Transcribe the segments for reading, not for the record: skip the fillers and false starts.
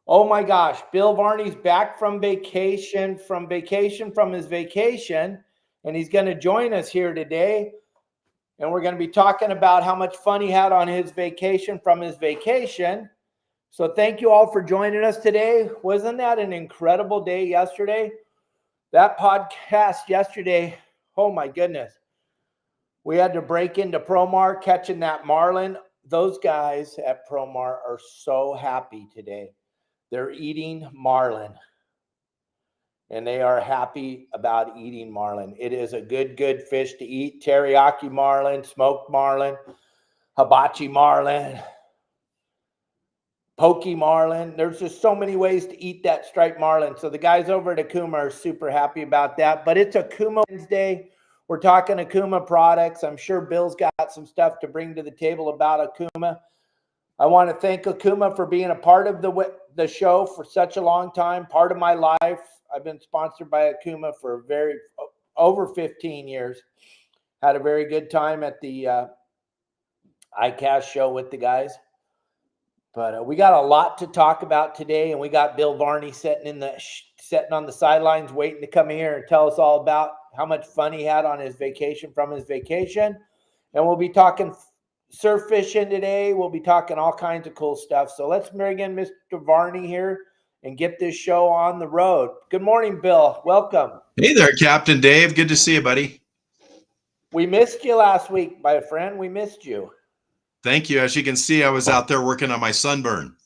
Oh my gosh, Bill Varney's back from vacation, from his vacation, and he's going to join us here today. And we're going to be talking about how much fun he had on his vacation from his vacation. So thank you all for joining us today. Wasn't that an incredible day yesterday? That podcast yesterday, oh my goodness. We had to break into Promar, catching that Marlin. Those guys at Promar are so happy today. They're eating Marlin, and they are happy about eating Marlin. It is a good fish to eat. Teriyaki Marlin, smoked Marlin, hibachi Marlin, poke Marlin. There's just so many ways to eat that striped Marlin. So the guys over at Okuma are super happy about that. But it's Okuma Wednesday. We're talking Okuma products. I'm sure Bill's got some stuff to bring to the table about Okuma. I want to thank Okuma for being a part of the show for such a long time, part of my life. I've been sponsored by Okuma for over 15 years. Had a very good time at the ICAST show with the guys. But we got a lot to talk about today, and we got Bill Varney sitting on the sidelines waiting to come here and tell us all about how much fun he had on his vacation from his vacation. And we'll be talking surf fishing today. We'll be talking all kinds of cool stuff. So let's bring in Mr. Varney here and get this show on the road. Good morning, Bill. Welcome. Hey there, Captain Dave. Good to see you, buddy. We missed you last week, my friend. We missed you. Thank you. As you can see, I was out there working on my sunburn.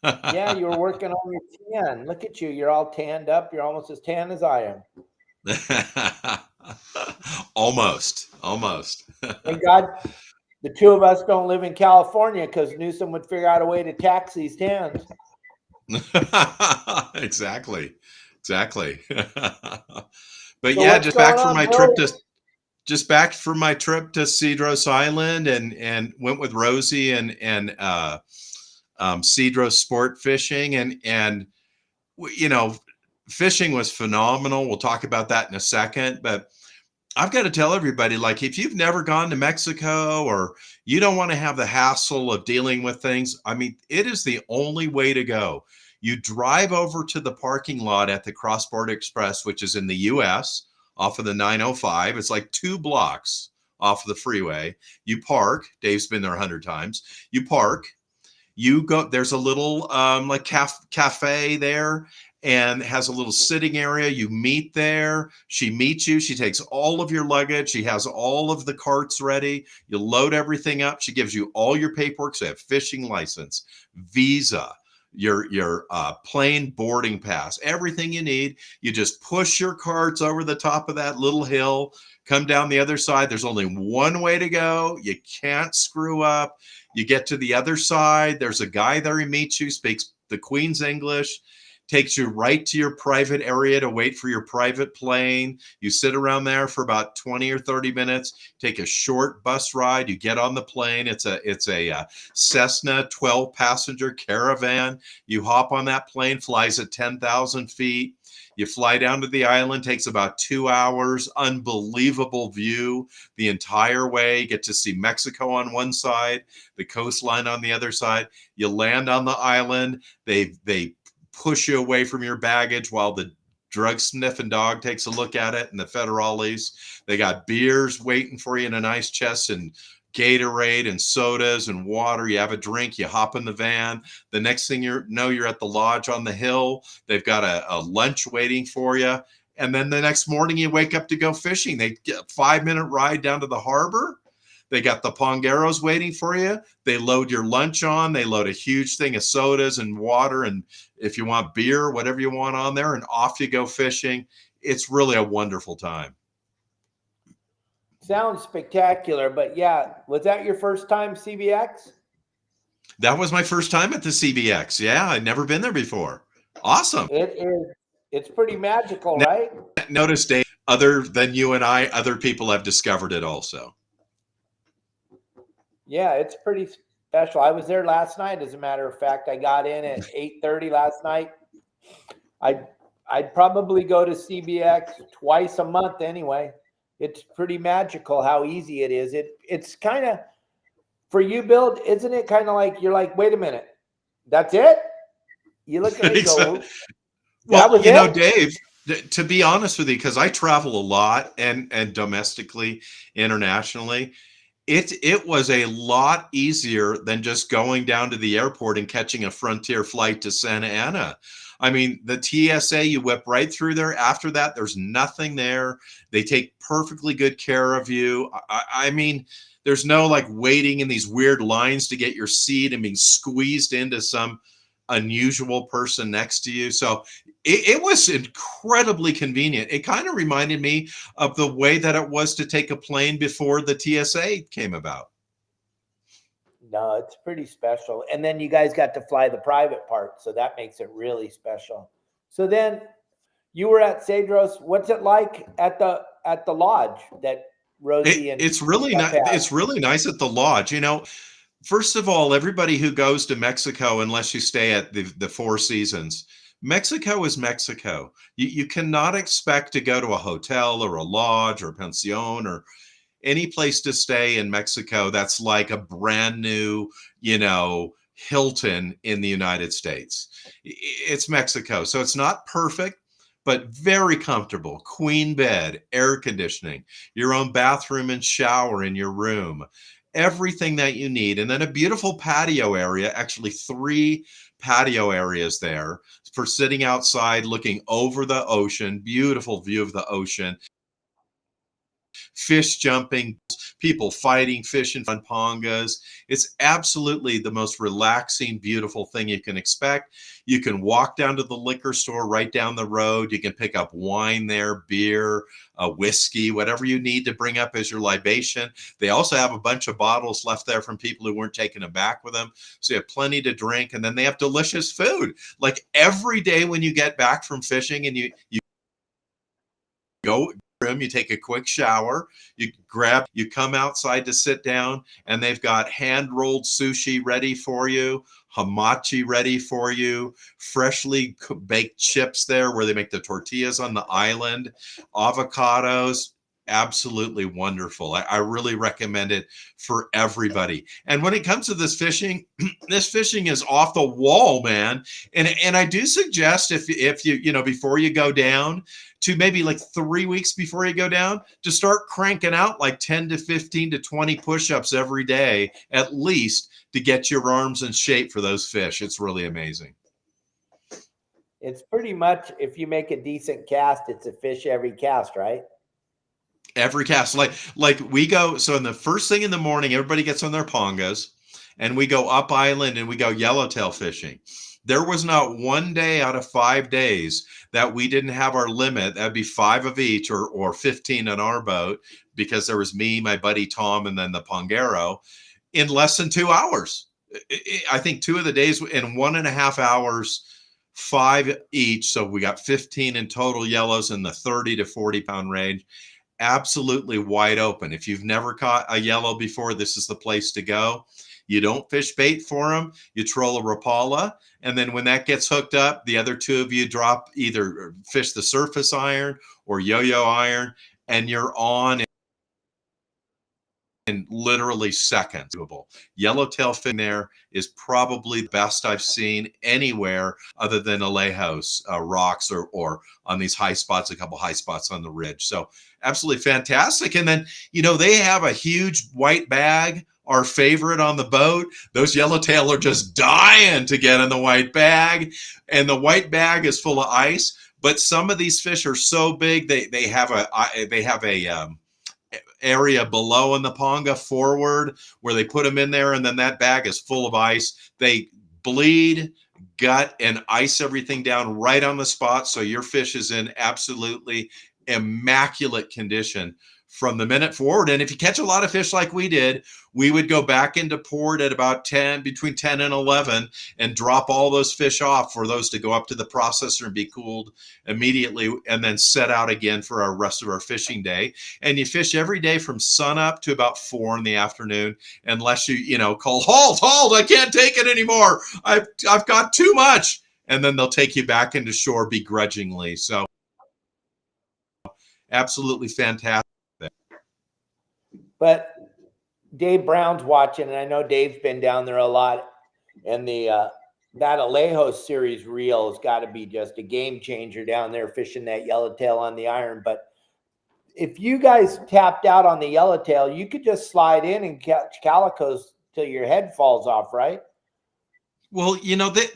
Yeah, you were working on your tan. Look at you. You're all tanned up. You're almost as tan as I am. Almost. Thank God the two of us don't live in California, because Newsom would figure out a way to tax these tans. Exactly. But So yeah, just back from my trip to Cedros Island, and went with Rosie and Cedros Sport Fishing, and you know, fishing was phenomenal. We'll talk about that in a second, but I've got to tell everybody, like, if you've never gone to Mexico or you don't want to have the hassle of dealing with things, I mean, it is the only way to go. You drive over to the parking lot at the Cross Border Express, which is in the US off of the 905. It's like 2 blocks off of the freeway. You park. Dave's been there 100 times. You park. You go. There's a little like cafe there, and has a little sitting area. You meet there. She meets you. She takes all of your luggage. She has all of the carts ready. You load everything up. She gives you all your paperwork. So you have fishing license, visa, your plane boarding pass, everything you need. You just push your carts over the top of that little hill, come down the other side. There's only one way to go. You can't screw up. You get to the other side. There's a guy there who meets you, speaks the Queen's English, takes you right to your private area to wait for your private plane. You sit around there for about 20 or 30 minutes, take a short bus ride. You get on the plane. It's a Cessna 12 passenger caravan. You hop on that plane, flies at 10,000 feet. You fly down to the island, takes about 2 hours, unbelievable view the entire way. You get to see Mexico on one side, the coastline on the other side. You land on the island. They push you away from your baggage while the drug sniffing dog takes a look at it, and the federales. They got beers waiting for you in a nice chest, and Gatorade and sodas and water. You have a drink, you hop in the van. The next thing you know, you're at the lodge on the hill. They've got a lunch waiting for you. And then the next morning you wake up to go fishing. They get a 5-minute ride down to the harbor. They got the pongeros waiting for you. They load your lunch on. They load a huge thing of sodas and water, and if you want beer, whatever you want on there, and off you go fishing. It's really a wonderful time. Sounds spectacular, but yeah, was that your first time CBX? That was my first time at the CBX. Yeah, I'd never been there before. Awesome. It is. It's pretty magical, right? Notice, Dave, other than you and I, other people have discovered it also. Yeah, it's pretty special. I was there last night, as a matter of fact. I got in at 8:30 last night. I'd probably go to CBX twice a month anyway. It's pretty magical how easy it is. It's kind of, for you, Bill, isn't it kind of like, you're like, wait a minute, that's it? You look at me, go, that Well, was it. Dave, to be honest with you, because I travel a lot and domestically, internationally, it was a lot easier than just going down to the airport and catching a Frontier flight to Santa Ana. I mean, the TSA, you whip right through there. After that, there's nothing there. They take perfectly good care of you. I mean, there's no like waiting in these weird lines to get your seat and being squeezed into some unusual person next to you. So it was incredibly convenient. It kind of reminded me of the way that it was to take a plane before the TSA came about. No, it's pretty special. And then you guys got to fly the private part, so that makes it really special. So then you were at Cedros. What's it like at the lodge that Rosie and It's really Steph nice. had? It's really nice at the lodge. First of all, everybody who goes to Mexico, unless you stay at the Four Seasons, Mexico is Mexico. You cannot expect to go to a hotel or a lodge or a pension or any place to stay in Mexico that's like a brand new, Hilton in the United States. It's Mexico. So it's not perfect, but very comfortable. Queen bed, air conditioning, your own bathroom and shower in your room, everything that you need. And then a beautiful patio area, actually 3 patio areas there for sitting outside, looking over the ocean, beautiful view of the ocean, fish jumping, people fighting fish in pongas. It's absolutely the most relaxing, beautiful thing you can expect. You can walk down to the liquor store right down the road. You can pick up wine there, beer, whiskey, whatever you need to bring up as your libation. They also have a bunch of bottles left there from people who weren't taking them back with them. So you have plenty to drink. And then they have delicious food. Like every day when you get back from fishing and you go room, you take a quick shower, you come outside to sit down, and they've got hand rolled sushi ready for you, hamachi ready for you, freshly baked chips there where they make the tortillas on the island, avocados. Absolutely wonderful. I really recommend it for everybody. And when it comes to this fishing, this fishing is off the wall, man. And I do suggest if you before you go down, to maybe like 3 weeks before you go down, to start cranking out like 10 to 15 to 20 push-ups every day, at least, to get your arms in shape for those fish. It's really amazing. It's pretty much, if you make a decent cast, it's a fish every cast, right? Every cast, like we go. So in the first thing in the morning, everybody gets on their pongas, and we go up island and we go yellowtail fishing. There was not one day out of 5 days that we didn't have our limit. That'd be 5 of each, or 15 on our boat, because there was me, my buddy Tom, and then the Pongero, in less than 2 hours. I think 2 of the days in 1.5 hours, 5 each. So we got 15 in total yellows in the 30 to 40 pound range. Absolutely wide open. If you've never caught a yellow before, this is the place to go. You don't fish bait for them. You troll a Rapala. And then when that gets hooked up, the other 2 of you drop, either fish the surface iron or yo-yo iron, and you're on in literally seconds. Yellowtail fin there is probably the best I've seen anywhere other than Alijos rocks, or on these high spots, a couple high spots on the ridge. So absolutely fantastic. And then, they have a huge white bag, our favorite on the boat. Those yellowtail are just dying to get in the white bag, and the white bag is full of ice. But some of these fish are so big, they have a area below in the ponga forward where they put them in there, and then that bag is full of ice. They bleed, gut, and ice everything down right on the spot, so your fish is in absolutely immaculate condition from the minute forward. And if you catch a lot of fish like we did, we would go back into port at about between 10 and 11, and drop all those fish off for those to go up to the processor and be cooled immediately, and then set out again for our rest of our fishing day. And you fish every day from sun up to about 4 in the afternoon, unless you call, halt, I can't take it anymore. I've got too much. And then they'll take you back into shore begrudgingly. So absolutely fantastic. But Dave Brown's watching, and I know Dave's been down there a lot in the That Alijos series reel has got to be just a game changer down there fishing that yellowtail on the iron. But if you guys tapped out on the yellowtail, you could just slide in and catch calicos till your head falls off, right? Well,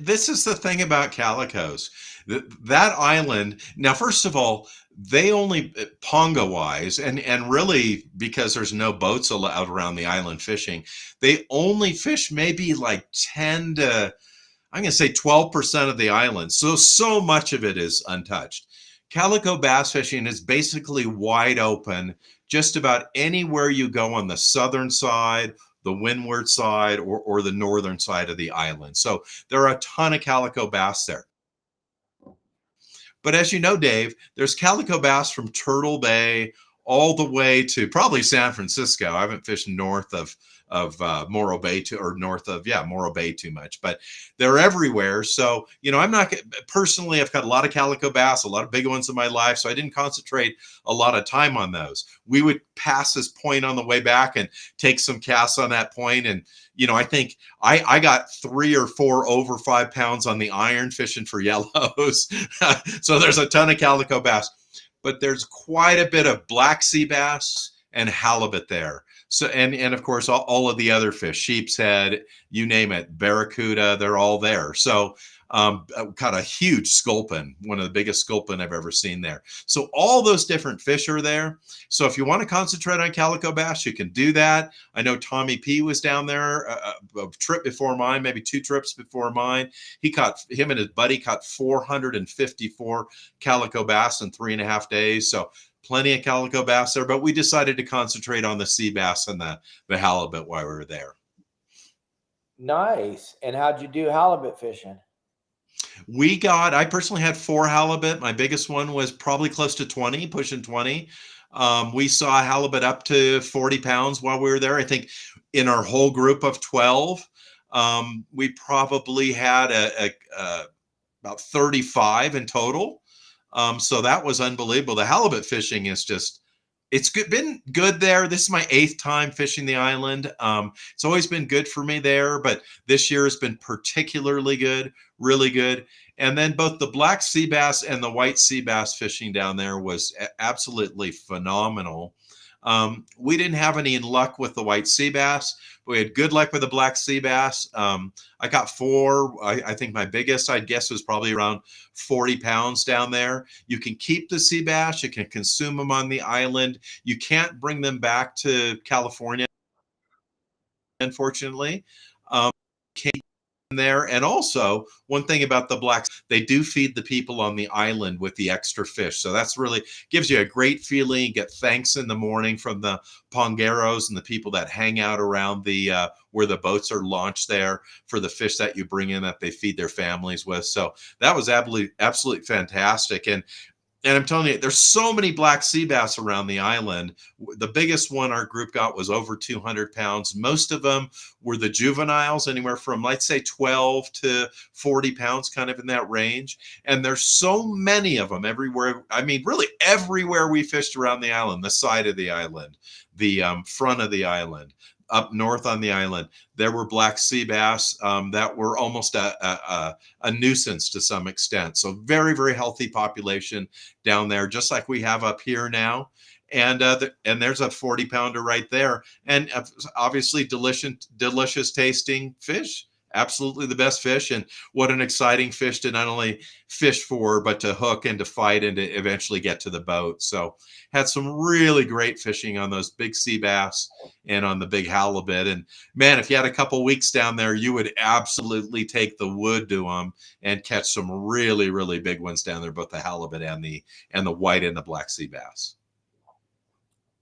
this is the thing about calicos. That island, now, first of all, they only, ponga wise, and really because there's no boats allowed around the island fishing, they only fish maybe like 10 to, I'm going to say 12% of the island. So much of it is untouched. Calico bass fishing is basically wide open just about anywhere you go on the southern side, the windward side, or the northern side of the island. So there are a ton of calico bass there. But as you know, Dave, there's calico bass from Turtle Bay all the way to probably San Francisco. I haven't fished north of Morro Bay north of Morro Bay too much, but they're everywhere. So I'm not personally, I've got a lot of calico bass, a lot of big ones in my life, so I didn't concentrate a lot of time on those. We would pass this point on the way back and take some casts on that point, and I think I got 3 or 4 over 5 pounds on the iron fishing for yellows. So there's a ton of calico bass, but there's quite a bit of black sea bass and halibut there. So, and of course, all of the other fish, sheep's head, you name it, barracuda, they're all there. So caught a huge sculpin, one of the biggest sculpin I've ever seen there. So all those different fish are there. So if you want to concentrate on calico bass, you can do that. I know Tommy P was down there a trip before mine, maybe 2 trips before mine. Him and his buddy caught 454 calico bass in 3.5 days. So plenty of calico bass there, but we decided to concentrate on the sea bass and the halibut while we were there. Nice. And how'd you do halibut fishing? I personally had 4 halibut. My biggest one was probably close to 20, pushing 20. We saw halibut up to 40 pounds while we were there. I think in our whole group of 12, we probably had about 35 in total. So that was unbelievable. The halibut fishing is been good there. This is my 8th time fishing the island. It's always been good for me there, but this year has been particularly good, really good. And then both the black sea bass and the white sea bass fishing down there was absolutely phenomenal. We didn't have any luck with the white sea bass. We had good luck with the black sea bass. I got 4. I think my biggest, I guess, was probably around 40 pounds down there. You can keep the sea bass. You can consume them on the island. You can't bring them back to California, unfortunately. There. And also, one thing about the blacks, they do feed the people on the island with the extra fish. So that's really gives you a great feeling. You get thanks in the morning from the pongeros and the people that hang out around the where the boats are launched there for the fish that you bring in that they feed their families with. So that was absolutely fantastic. And I'm telling you, there's so many black sea bass around the island. The biggest one our group got was over 200 pounds. Most of them were the juveniles, anywhere from, let's say, 12 to 40 pounds, kind of in that range. And there's so many of them everywhere. I mean, really everywhere we fished around the island, the side of the island, the front of the island, up north on the island, there were black sea bass that were almost a nuisance to some extent. So very, very healthy population down there, just like we have up here now. And there's a 40-pounder right there. And obviously delicious tasting fish. Absolutely the best fish. And what an exciting fish to not only fish for, but to hook and to fight and to eventually get to the boat. So had some really great fishing on those big sea bass and on the big halibut. And man, if you had a couple weeks down there, you would absolutely take the wood to them and catch some really, really big ones down there, both the halibut and the white and the black sea bass.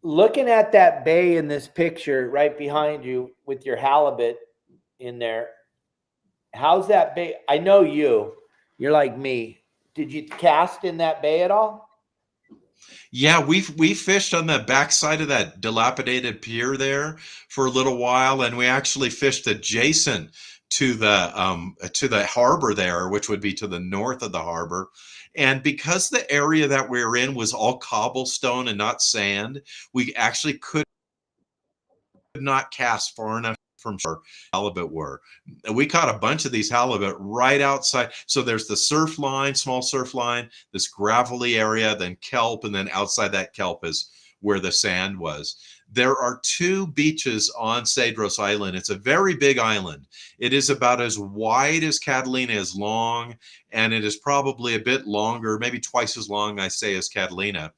Looking at that bay in this picture right behind you with your halibut in there, how's that bay? I know you're like me. Did you cast in that bay at all? Yeah, we fished on the backside of that dilapidated pier there for a little while, and we actually fished adjacent to the harbor there, which would be to the north of the harbor. And because the area that we were in was all cobblestone and not sand, we actually could not cast far enough from shore halibut were. We caught a bunch of these halibut right outside. So there's the surf line, small surf line, this gravelly area, then kelp, and then outside that kelp is where the sand was. There are 2 beaches on Cedros Island. It's a very big island. It is about as wide as Catalina is long, and it is probably a bit longer, maybe twice as long, I say, as Catalina.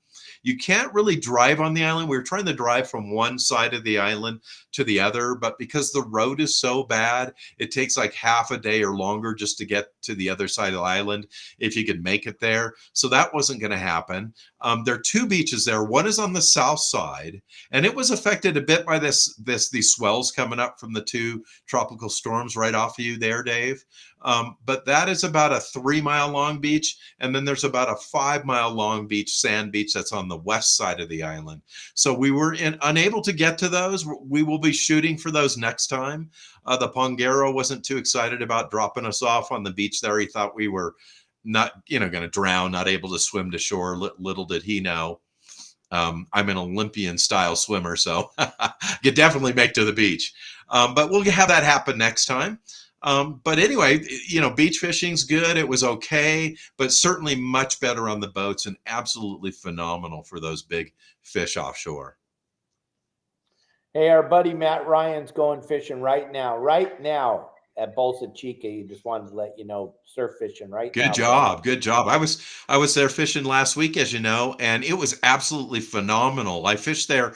You can't really drive on the island. We were trying to drive from one side of the island to the other, but because the road is so bad, it takes like half a day or longer just to get to the other side of the island if you could make it there. So that wasn't going to happen. There are 2 beaches there. One is on the south side, and it was affected a bit by these swells coming up from the 2 tropical storms right off of you there, Dave. But that is about a 3-mile long beach. And then there's about a 5-mile long beach, sand beach, that's on the west side of the island. So we were unable to get to those. We will be shooting for those next time. The Pongero wasn't too excited about dropping us off on the beach there. He thought we were not, going to drown, not able to swim to shore. Little did he know. I'm an Olympian style swimmer, so could definitely make to the beach. But we'll have that happen next time. But anyway, beach fishing's good. It was okay, but certainly much better on the boats and absolutely phenomenal for those big fish offshore. Hey, our buddy Matt Ryan's going fishing right now at Bolsa Chica. He just wanted to let you know, surf fishing right now. Good job. Good job. I was there fishing last week, as you know, and it was absolutely phenomenal. I fished there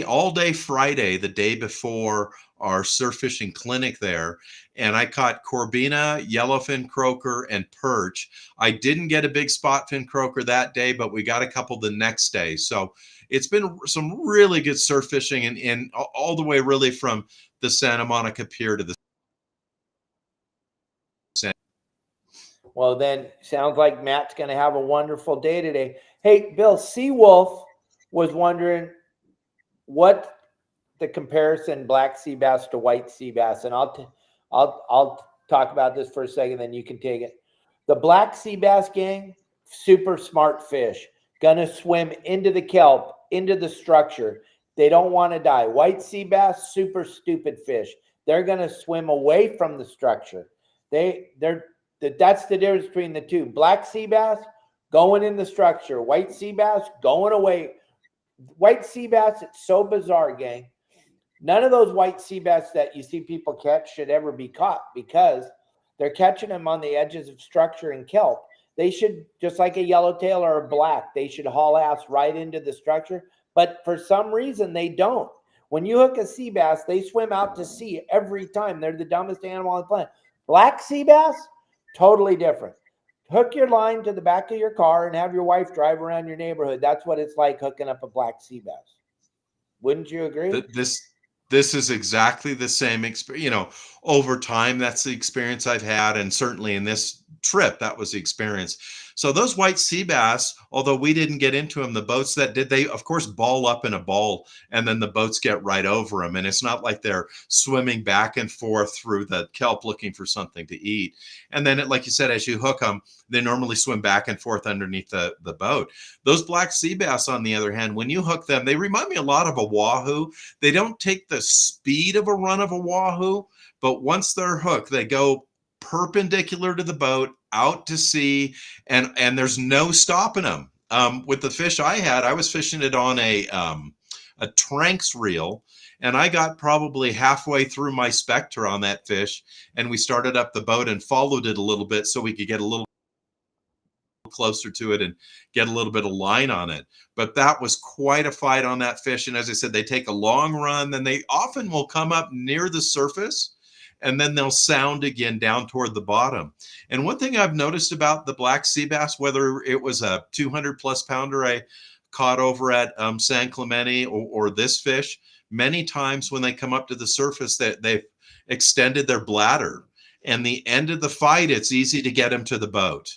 all day Friday, the day before our surf fishing clinic there, and I caught corbina, yellowfin croaker, and perch. I didn't get a big spotfin croaker that day, but we got a couple the next day. So it's been some really good surf fishing, and all the way really from the Santa Monica Pier to the Well, then sounds like Matt's going to have a wonderful day today. Hey, Bill, Seawolf was wondering what the comparison black sea bass to white sea bass, and I'll talk about this for a second, then you can take it. The black sea bass gang, super smart fish, gonna swim into the kelp, into the structure. They don't want to die. White sea bass, super stupid fish. They're gonna swim away from the structure. That's the difference between the 2. Black sea bass going in the structure. White sea bass going away. White sea bass, it's so bizarre, gang. None of those white sea bass that you see people catch should ever be caught because they're catching them on the edges of structure and kelp. They should, just like a yellowtail or a black, they should haul ass right into the structure. But for some reason, they don't. When you hook a sea bass, they swim out to sea every time. They're the dumbest animal on the planet. Black sea bass, totally different. Hook your line to the back of your car and have your wife drive around your neighborhood. That's what it's like hooking up a black sea bass. Wouldn't you agree? This is exactly the same experience. Over time, that's the experience I've had. And certainly in this trip, that was the experience. So those white sea bass, although we didn't get into them, the boats that did, they of course ball up in a ball, and then the boats get right over them. And it's not like they're swimming back and forth through the kelp looking for something to eat. And then, like you said, as you hook them, they normally swim back and forth underneath the boat. Those black sea bass, on the other hand, when you hook them, they remind me a lot of a wahoo. They don't take the speed of a run of a wahoo, but once they're hooked, they go perpendicular to the boat out to sea, and there's no stopping them. With the fish I was fishing it on a Tranx reel, and I got probably halfway through my Spectre on that fish, and we started up the boat and followed it a little bit so we could get a little closer to it and get a little bit of line on it. But that was quite a fight on that fish, and as I said, they take a long run, then they often will come up near the surface, and then they'll sound again down toward the bottom. And one thing I've noticed about the black sea bass, whether it was a 200+ pounder I caught over at San Clemente or this fish, many times when they come up to the surface, they've extended their bladder. And the end of the fight, it's easy to get them to the boat.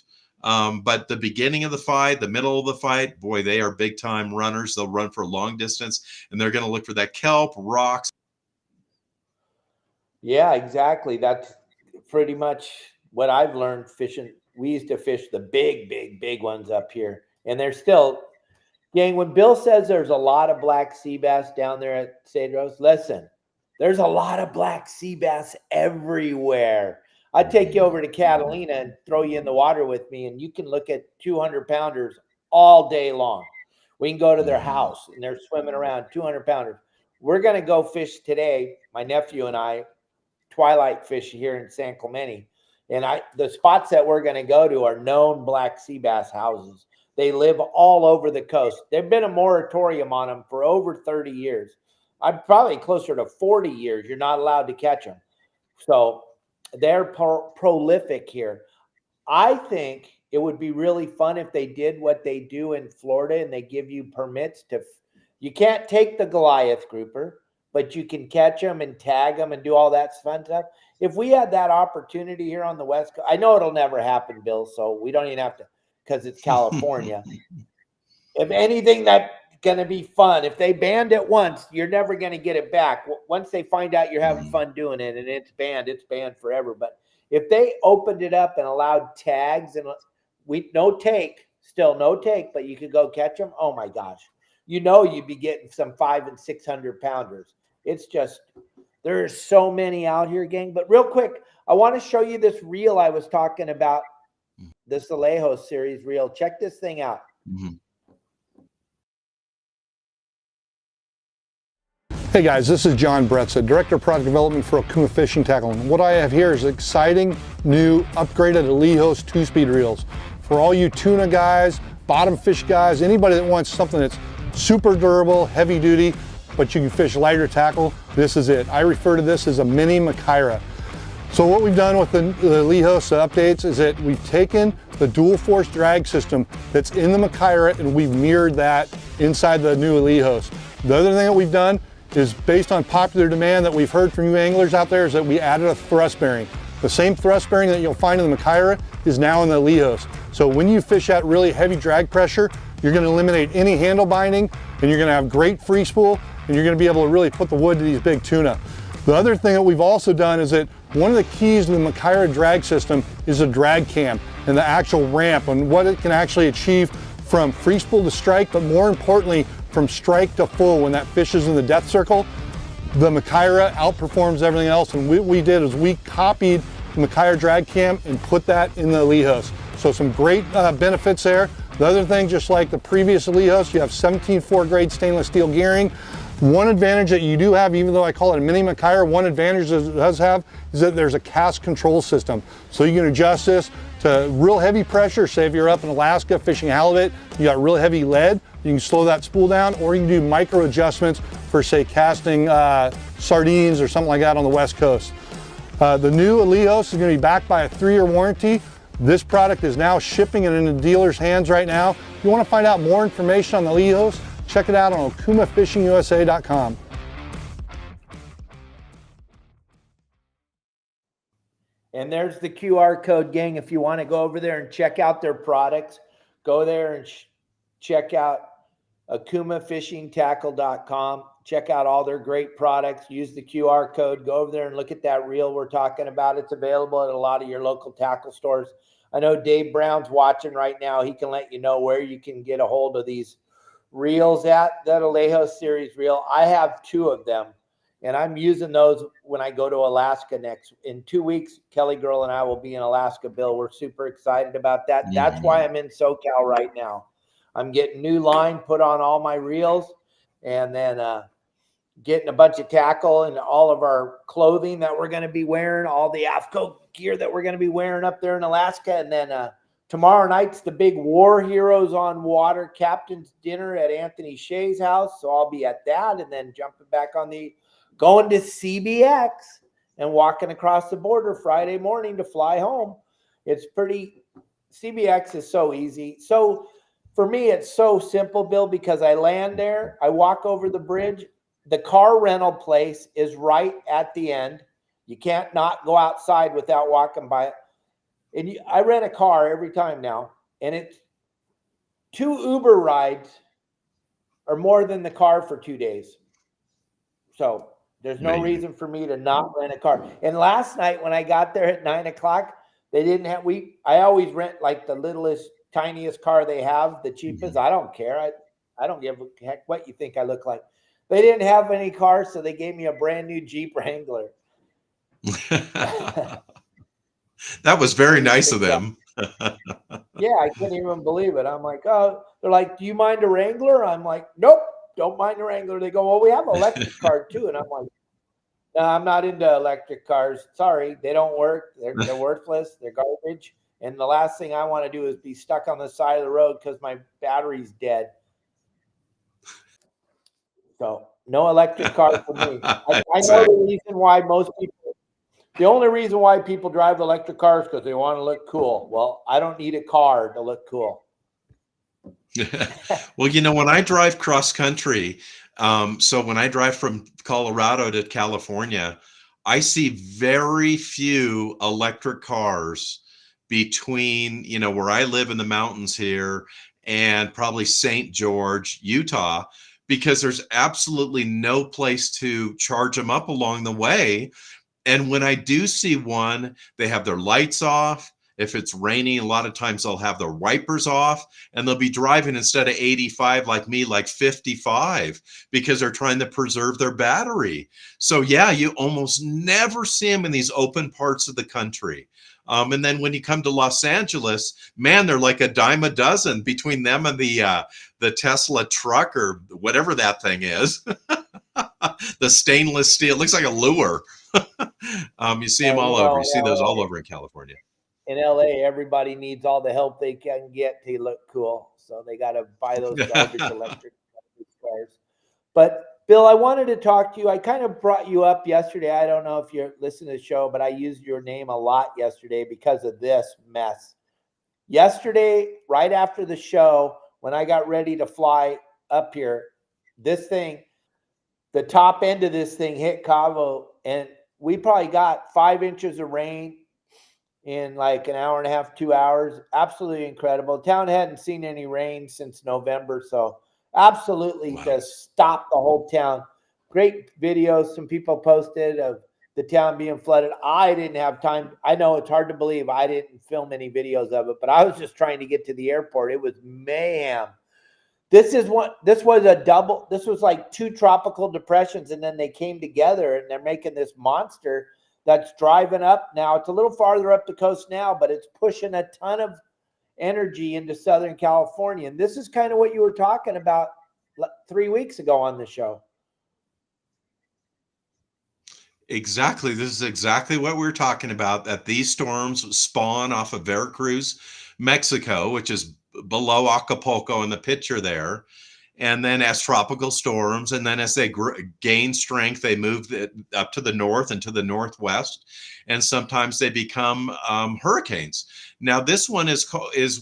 But the beginning of the fight, the middle of the fight, boy, they are big time runners. They'll run for a long distance, and they're going to look for that kelp, rocks. Yeah, exactly. That's pretty much what I've learned fishing. We used to fish the big ones up here, and they're still, gang, when Bill says there's a lot of black sea bass down there at Cedros, listen, There's a lot of black sea bass everywhere. I'd take you over to Catalina and throw you in the water with me, and you can look at 200 pounders all day long. We can go to their house and they're swimming around, 200 pounders. We're going to go fish today, my nephew and I, twilight fish here in San Clemente. And the spots that we're going to go to are known black sea bass houses. They live all over the coast. There's been a moratorium on them for over 30 years. I'm probably closer to 40 years. You're not allowed to catch them. So they're prolific here. I think it would be really fun if they did what they do in Florida and they give you permits to, you can't take the Goliath grouper, but you can catch them and tag them and do all that fun stuff. If we had that opportunity here on the West Coast, I know it'll never happen, Bill, so we don't even have to, because it's California. If anything, that's going to be fun. If they banned it once, you're never going to get it back. Once they find out you're having fun doing it and it's banned forever. But if they opened it up and allowed tags and no take, but you could go catch them, oh my gosh. You know you'd be getting some 500 and 600 pounders. It's just, there's so many out here, gang. But real quick, I want to show you this reel I was talking about, this Alijos series reel. Check this thing out. Hey guys, this is John Bretza, Director of Product Development for Okuma Fishing Tackle. And what I have here is exciting, new, upgraded Alijos 2-speed reels. For all you tuna guys, bottom fish guys, anybody that wants something that's super durable, heavy duty, but you can fish lighter tackle, this is it. I refer to this as a mini Machaira. So what we've done with the Alijos updates is that we've taken the dual force drag system that's in the Machaira and we've mirrored that inside the new Alijos. The other thing that we've done is based on popular demand that we've heard from you anglers out there is that we added a thrust bearing. The same thrust bearing that you'll find in the Machaira is now in the Alijos. So when you fish at really heavy drag pressure, you're going to eliminate any handle binding and you're going to have great free spool and you're going to be able to really put the wood to these big tuna. The other thing that we've also done is that one of the keys to the Machaira drag system is a drag cam and the actual ramp and what it can actually achieve from free spool to strike, but more importantly, from strike to full when that fish is in the death circle. The Machaira outperforms everything else, and what we did is we copied the Machaira drag cam and put that in the Alijos. So some great benefits there. The other thing, just like the previous Alijos, you have 17.4 grade stainless steel gearing. One advantage that you do have, even though I call it a mini Machaira, one advantage that it does have is that there's a cast control system. So you can adjust this to real heavy pressure. Say if you're up in Alaska fishing halibut, you got real heavy lead, you can slow that spool down, or you can do micro adjustments for say casting sardines or something like that on the West Coast. The new Alijos is going to be backed by a 3-year warranty. This product is now shipping and in the dealer's hands right now. If you want to find out more information on the Alijos, check it out on okumafishingusa.com. And there's the QR code, gang. If you want to go over there and check out their products, go there and check out okumafishingtackle.com. Check out all their great products. Use the QR code. Go over there and look at that reel we're talking about. It's available at a lot of your local tackle stores. I know Dave Brown's watching right now. He can let you know where you can get a hold of these reels at. That Alijos series reel. I have 2 of them, and I'm using those when I go to Alaska in 2 weeks. Kelly Girl and I will be in Alaska, Bill. We're super excited about that. That's why I'm in SoCal right now. I'm getting new line put on all my reels, and then getting a bunch of tackle and all of our clothing that we're going to be wearing, all the AFTCO gear that we're going to be wearing up there in Alaska. And then tomorrow night's the big War Heroes on Water Captain's Dinner at Anthony Shea's house. So I'll be at that, and then jumping back on going to CBX and walking across the border Friday morning to fly home. CBX is so easy. So for me, it's so simple, Bill, because I land there, I walk over the bridge. The car rental place is right at the end. You can't not go outside without walking by it. And I rent a car every time now, and it's 2 Uber rides are more than the car for 2 days. So there's no reason for me to not rent a car. And last night when I got there at 9 o'clock, they didn't have, I always rent like the littlest, tiniest car they have, the cheapest. I don't care. I don't give a heck what you think I look like. They didn't have any cars, so they gave me a brand new Jeep Wrangler. That was very nice of them. Yeah, I couldn't even believe it. I'm like, oh, they're like, do you mind a Wrangler? I'm like, nope, don't mind a Wrangler. They go, well, we have an electric car too. And I'm like, no, I'm not into electric cars. Sorry, they don't work. They're worthless. They're garbage. And the last thing I want to do is be stuck on the side of the road because my battery's dead. So no electric car for me. I know the reason why most people, the only reason why people drive electric cars because they want to look cool. Well, I don't need a car to look cool. Well, when I drive cross country, so when I drive from Colorado to California, I see very few electric cars between, where I live in the mountains here and probably St. George, Utah, because there's absolutely no place to charge them up along the way. And when I do see one, they have their lights off. If it's raining, a lot of times they'll have their wipers off and they'll be driving instead of 85 like me, like 55, because they're trying to preserve their battery. So yeah, you almost never see them in these open parts of the country. And then when you come to Los Angeles, man, they're like a dime a dozen between them and the Tesla truck or whatever that thing is. The stainless steel, looks like a lure. You see them all over. You see those all over in California. In LA, everybody needs all the help they can get to look cool. So they got to buy those garbage electric cars. But Bill, I wanted to talk to you. I kind of brought you up yesterday. I don't know if you're listening to the show, but I used your name a lot yesterday because of this mess. Yesterday, right after the show, when I got ready to fly up here, this thing, the top end of this thing hit Cabo, and we probably got 5 inches of rain in like an hour and a half, 2 hours. Absolutely incredible. Town hadn't seen any rain since November, so absolutely just stopped the whole town. Great videos some people posted of the town being flooded. I didn't have time. I know it's hard to believe I didn't film any videos of it, but I was just trying to get to the airport. It was mayhem. This was like 2 tropical depressions, and then they came together and they're making this monster that's driving up now. It's a little farther up the coast now, but it's pushing a ton of energy into Southern California. And this is kind of what you were talking about 3 weeks ago on the show. Exactly. This is exactly what we're talking about, that these storms spawn off of Veracruz, Mexico, which is below Acapulco in the picture there. And then as tropical storms, and then as they gain strength, they move up to the north and to the northwest, and sometimes they become hurricanes. Now, this one is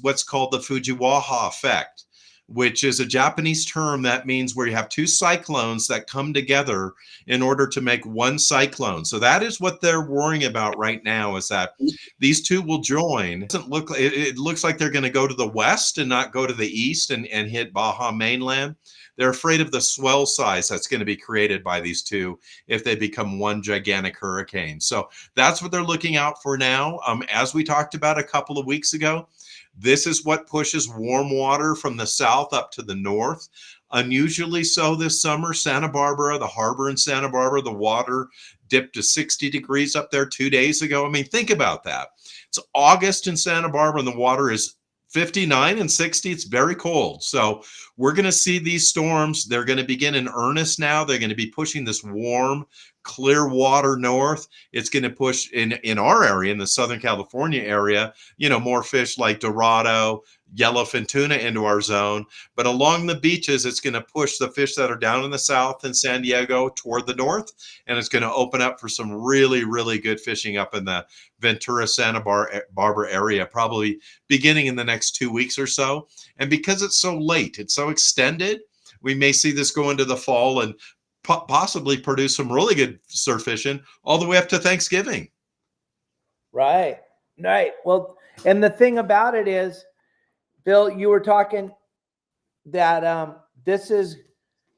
what's called the Fujiwara effect, which is a Japanese term that means where you have 2 cyclones that come together in order to make one cyclone. So that is what they're worrying about right now, is that these 2 will join. It looks like they're going to go to the west and not go to the east and hit Baja mainland. They're afraid of the swell size that's going to be created by these 2 if they become one gigantic hurricane. So that's what they're looking out for now. As we talked about a couple of weeks ago, this is what pushes warm water from the south up to the north. Unusually so this summer, Santa Barbara, the harbor in Santa Barbara, the water dipped to 60 degrees up there 2 days ago. I mean, think about that. It's August in Santa Barbara and the water is 59 and 60. It's very cold. So we're going to see these storms. They're going to begin in earnest now. They're going to be pushing this warm, clear water north. It's going to push in our area, in the Southern California area, more fish like Dorado, yellowfin tuna into our zone. But along the beaches, it's going to push the fish that are down in the south in San Diego toward the north. And it's going to open up for some really, really good fishing up in the Ventura, Santa Barbara area, probably beginning in the next 2 weeks or so. And because it's so late, it's so extended, we may see this go into the fall and possibly produce some really good surf fishing all the way up to Thanksgiving. Right. Well, and the thing about it is, Bill, you were talking that this is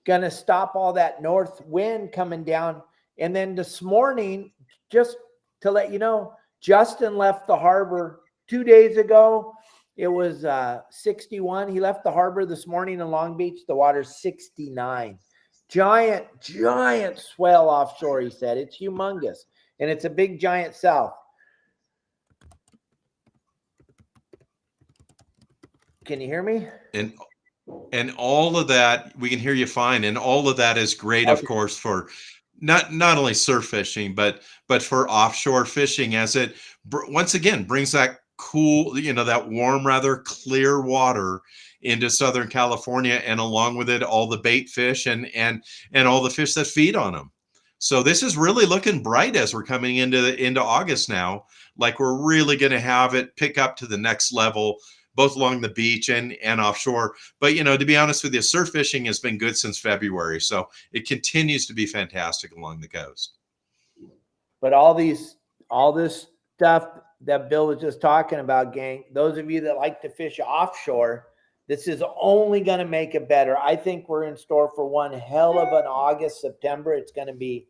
going to stop all that north wind coming down. And then this morning, just to let you know, Justin left the harbor 2 days ago. It was 61. He left the harbor this morning in Long Beach. The water's 69. giant swell offshore, he said. It's humongous. And it's a big giant south. Can you hear me? And all of that, we can hear you fine. And all of that is great, of course, for not only surf fishing, but for offshore fishing, as it once again brings that cool, that warm, rather clear water into Southern California, and along with it, all the bait fish and all the fish that feed on them. So this is really looking bright as we're coming into August now. Like, we're really going to have it pick up to the next level, both along the beach and offshore. But, to be honest with you, surf fishing has been good since February. So it continues to be fantastic along the coast. But all this stuff that Bill was just talking about, gang, those of you that like to fish offshore, this is only going to make it better. I think we're in store for one hell of an August, September. It's probably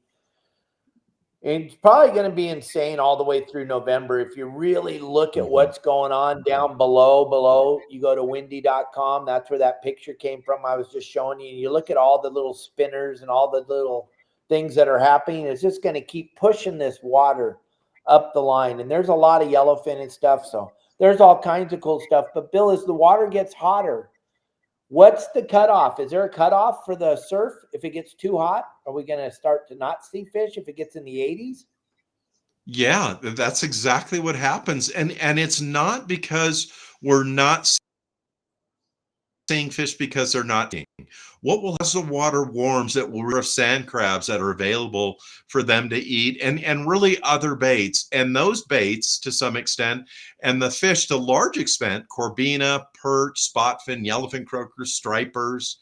going to be insane all the way through November. If you really look at what's going on down below, you go to windy.com. That's where that picture came from. I was just showing you. And you look at all the little spinners and all the little things that are happening. It's just going to keep pushing this water up the line. And there's a lot of yellowfin and stuff. So there's all kinds of cool stuff. But Bill, as the water gets hotter, what's the cutoff? Is there a cutoff for the surf? If it gets too hot, are we going to start to not see fish if it gets in the 80s? Yeah, that's exactly what happens. And it's not because we're not seeing fish because they're not eating. What will, as the water warms, it will have sand crabs that are available for them to eat, and really other baits. And those baits, to some extent, and the fish to large extent, corbina, perch, spotfin, yellowfin croakers, stripers,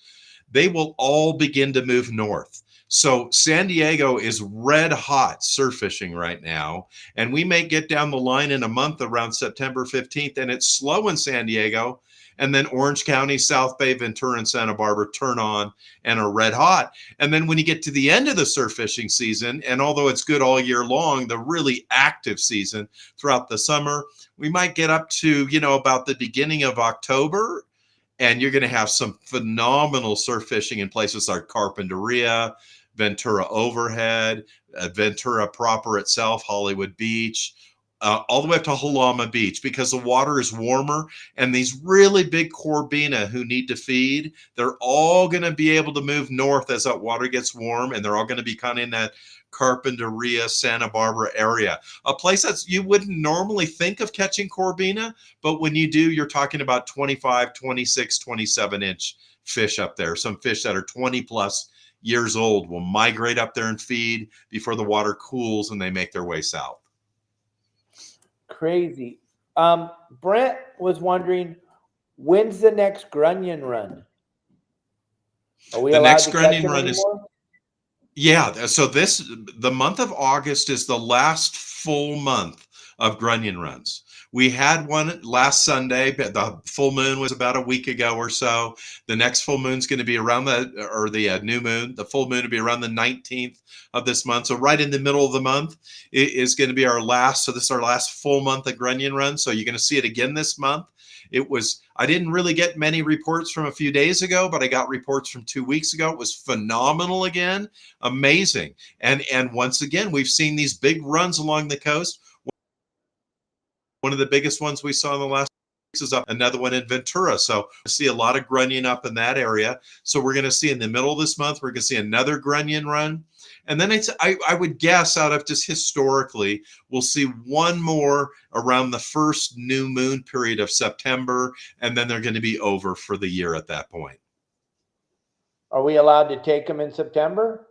they will all begin to move north. So San Diego is red hot surf fishing right now. And we may get down the line in a month around September 15th, and it's slow in San Diego. And then Orange County, South Bay, Ventura, and Santa Barbara turn on and are red hot. And then when you get to the end of the surf fishing season, and although it's good all year long, the really active season throughout the summer, we might get up to, about the beginning of October, and you're going to have some phenomenal surf fishing in places like Carpinteria, Ventura Overhead, Ventura proper itself, Hollywood Beach, all the way up to Halama Beach, because the water is warmer, and these really big corbina who need to feed, they're all going to be able to move north as that water gets warm, and they're all going to be kind of in that Carpinteria, Santa Barbara area, a place that you wouldn't normally think of catching corbina, but when you do, you're talking about 25, 26, 27-inch fish up there. Some fish that are 20 plus years old will migrate up there and feed before the water cools and they make their way south. Crazy. Brent was wondering, when's the next Grunion run? Are we allowed to catch them anymore? Yeah, so the month of August is the last full month of Grunion runs. We had one last Sunday, but the full moon was about a week ago or so. The next full moon's going to be around the new moon. The full moon will be around the 19th of this month. So right in the middle of the month is going to be our last. So this is our last full month of Grunion run. So you're going to see it again this month. I didn't really get many reports from a few days ago, but I got reports from 2 weeks ago. It was phenomenal again. Amazing. And once again, we've seen these big runs along the coast. One of the biggest ones we saw in the last weeks is another one in Ventura. So I see a lot of Grunion up in that area. So we're going to see in the middle of this month, we're going to see another Grunion run. And then I would guess, out of just historically, we'll see one more around the first new moon period of September, and then they're going to be over for the year at that point. Are we allowed to take them in September?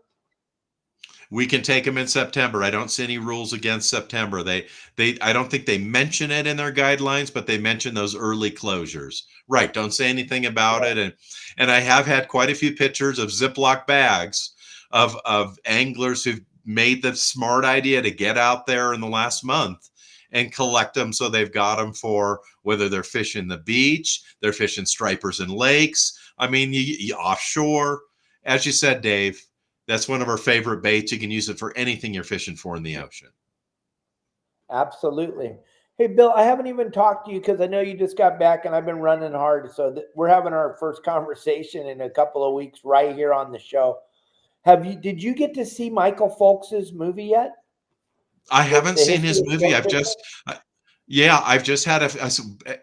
We can take them in September. I don't see any rules against September. I don't think they mention it in their guidelines, but they mention those early closures. Right. Don't say anything about it. And I have had quite a few pictures of Ziploc bags of anglers who've made the smart idea to get out there in the last month and collect them. So they've got them for whether they're fishing the beach, they're fishing stripers in lakes. I mean, you offshore, as you said, Dave, that's one of our favorite baits. You can use it for anything you're fishing for in the ocean. Absolutely. Hey, Bill, I haven't even talked to you because I know you just got back and I've been running hard. So we're having our first conversation in a couple of weeks right here on the show. Did you get to see Michael Folks's movie yet? I haven't The seen his history of movie. sport fishing? I've just had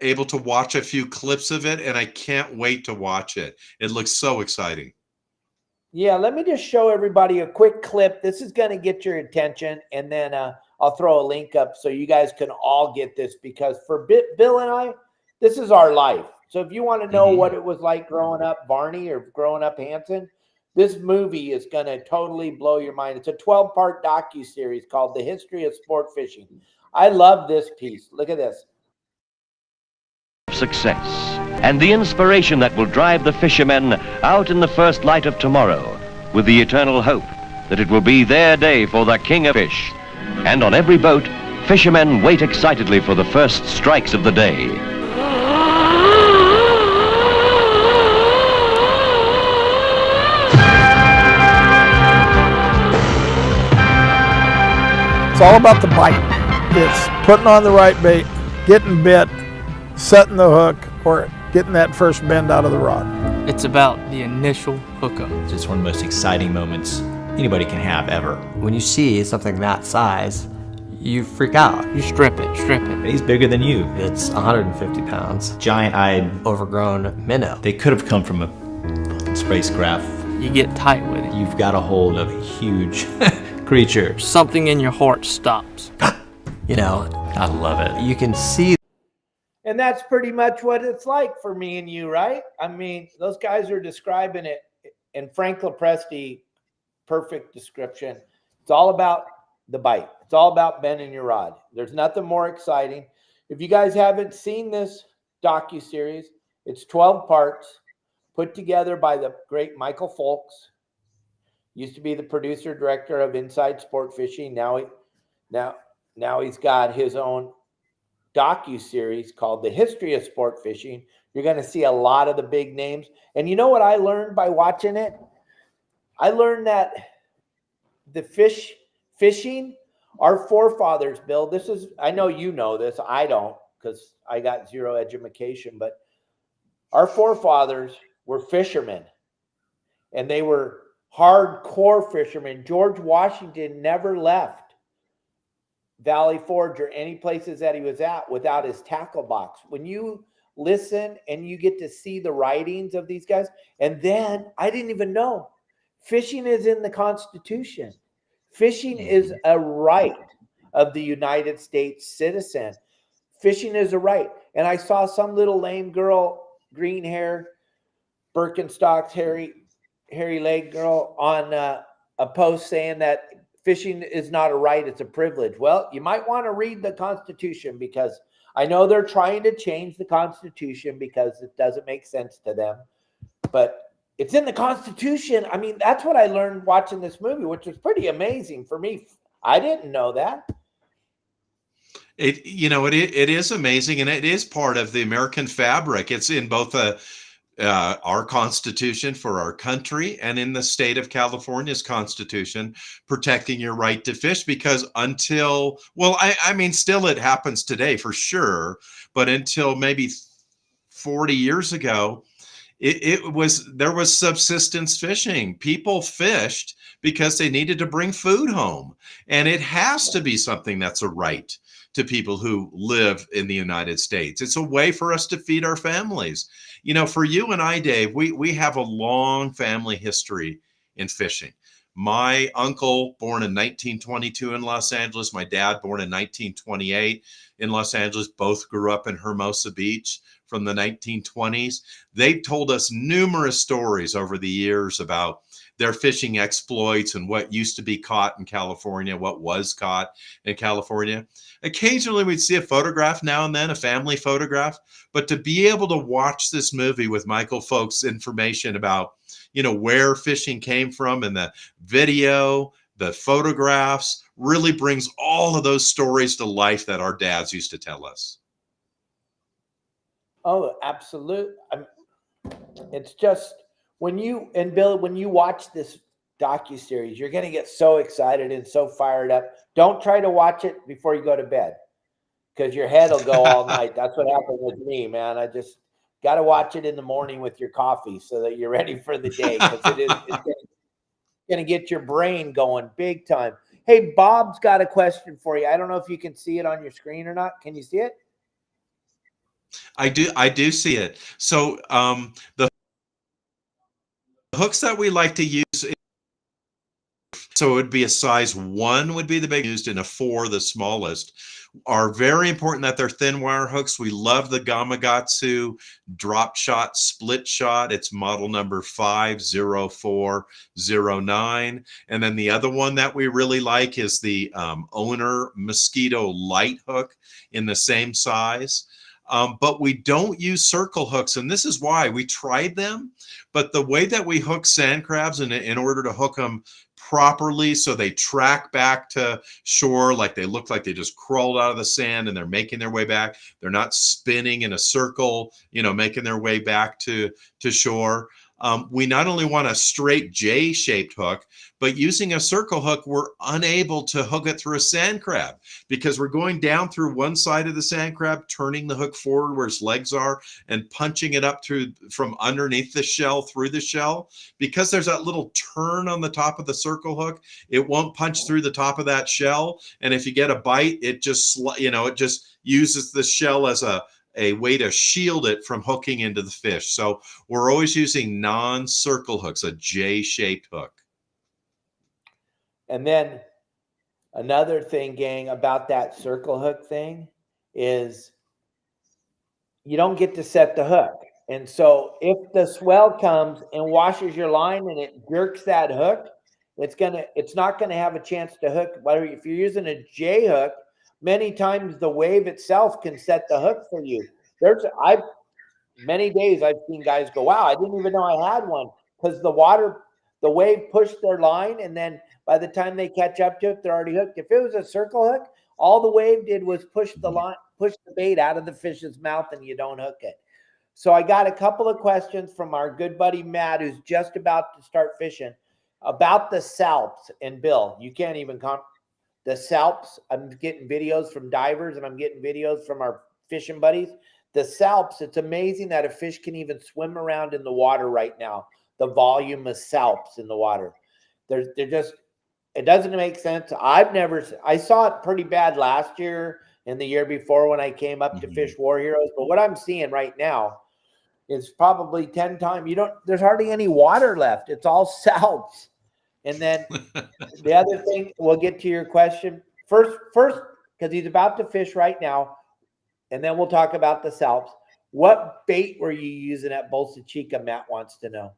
able to watch a few clips of it, and I can't wait to watch it. It looks so exciting. Yeah, let me just show everybody a quick clip. This is going to get your attention, and then I'll throw a link up so you guys can all get this, because for Bill and I, this is our life. So if you want to know what it was like growing up Varney or growing up Hansen, this movie is going to totally blow your mind. It's a 12-part docuseries called The History of Sport Fishing. I love this piece. Look at this. Success and the inspiration that will drive the fishermen out in the first light of tomorrow, with the eternal hope that it will be their day for the king of fish. And on every boat, fishermen wait excitedly for the first strikes of the day. It's all about the bite. It's putting on the right bait, getting bit, setting the hook, or getting that first bend out of the rod. It's about the initial hookup. It's one of the most exciting moments anybody can have ever. When you see something that size, you freak out. You strip it. He's bigger than you. It's 150 pounds. Giant-eyed, overgrown minnow. they could have come from a spacecraft. You get tight with it. You've got a hold of a huge creature. Something in your heart stops. You know, I love it. you can see. And that's pretty much what it's like for me and you, right? I mean, those guys are describing it, and Frank Lopresti, perfect description. It's all about the bite. It's all about bending your rod. There's nothing more exciting. If you guys haven't seen this docuseries, it's 12 parts put together by the great Michael Folks. Used to be the producer director of Inside Sport Fishing. Now he's got his own docuseries called The History of Sport Fishing. You're going to see a lot of the big names. And you know what I learned by watching it? I learned that the fishing, our forefathers, Bill, this is, I know you know this, I don't, because I got zero education, but our forefathers were fishermen, and they were hardcore fishermen. George Washington never left Valley Forge or any places that he was at without his tackle box. When you listen and you get to see the writings of these guys, and then I didn't even know, fishing is in the Constitution. Fishing is a right of the United States citizen. Fishing is a right. And I saw some little lame girl, green hair, Birkenstocks, hairy leg girl on a post saying that fishing is not a right, it's a privilege. Well, you might want to read the Constitution, because I know they're trying to change the Constitution because it doesn't make sense to them. But it's in the Constitution. I mean, that's what I learned watching this movie, which was pretty amazing for me. I didn't know that. It is amazing, and it is part of the American fabric. It's in both our Constitution for our country and in the state of California's Constitution, protecting your right to fish. Because until, well, I mean, still it happens today for sure, but until maybe 40 years ago, there was subsistence fishing. People fished because they needed to bring food home, and it has to be something that's a right to people who live in the United States. It's a way for us to feed our families. You know, for you and I, Dave, we have a long family history in fishing. My uncle, born in 1922 in Los Angeles, my dad, born in 1928 in Los Angeles, both grew up in Hermosa Beach from the 1920s. They've told us numerous stories over the years about their fishing exploits and what used to be caught in California, what was caught in California. Occasionally we'd see a photograph now and then, a family photograph, but to be able to watch this movie with Michael Folks' information about, you know, where fishing came from, and the video, the photographs, really brings all of those stories to life that our dads used to tell us. Oh, absolutely. It's just, when you watch this docuseries, you're going to get so excited and so fired up. Don't try to watch it before you go to bed, because your head will go all night. That's what happened with me, man. I just got to watch it in the morning with your coffee so that you're ready for the day, because going to get your brain going big time. Hey, Bob's got a question for you. I don't know if you can see it on your screen or not. Can you see it? I do see it. So the hooks that we like to use, so it would be a size 1 would be the big used, and a 4 the smallest, are very important that they're thin wire hooks. We love the Gamakatsu drop shot split shot. It's model number 50409. And then the other one that we really like is the Owner Mosquito light hook in the same size. But we don't use circle hooks, and this is why. We tried them, but the way that we hook sand crabs, in order to hook them properly so they track back to shore, like they look like they just crawled out of the sand and they're making their way back, they're not spinning in a circle, you know, making their way back to shore. We not only want a straight J-shaped hook, but using a circle hook, we're unable to hook it through a sand crab because we're going down through one side of the sand crab, turning the hook forward where its legs are, and punching it up through from underneath the shell through the shell. Because there's that little turn on the top of the circle hook, it won't punch through the top of that shell. And if you get a bite, it just, you know, it just uses the shell as a way to shield it from hooking into the fish. So we're always using non-circle hooks, a J-shaped hook. And then another thing, gang, about that circle hook thing is you don't get to set the hook. And so if the swell comes and washes your line and it jerks that hook, it's not gonna have a chance to hook. Whether if you're using a J hook, many times the wave itself can set the hook for you. Many days I've seen guys go, wow, I didn't even know I had one, because the wave pushed their line, and then by the time they catch up to it, they're already hooked. If it was a circle hook, all the wave did was push the bait out of the fish's mouth, and you don't hook it. So I got a couple of questions from our good buddy Matt, who's just about to start fishing, about the salps. And Bill, you can't even the salps. I'm getting videos from divers, and I'm getting videos from our fishing buddies. The salps, it's amazing that a fish can even swim around in the water right now. The volume of salps in the water. They're just, it doesn't make sense. I saw it pretty bad last year and the year before when I came up to fish War Heroes. But what I'm seeing right now is probably 10 times. There's hardly any water left. It's all salps. And then the other thing, we'll get to your question first, because he's about to fish right now. And then we'll talk about the salps. What bait were you using at Bolsa Chica? Matt wants to know.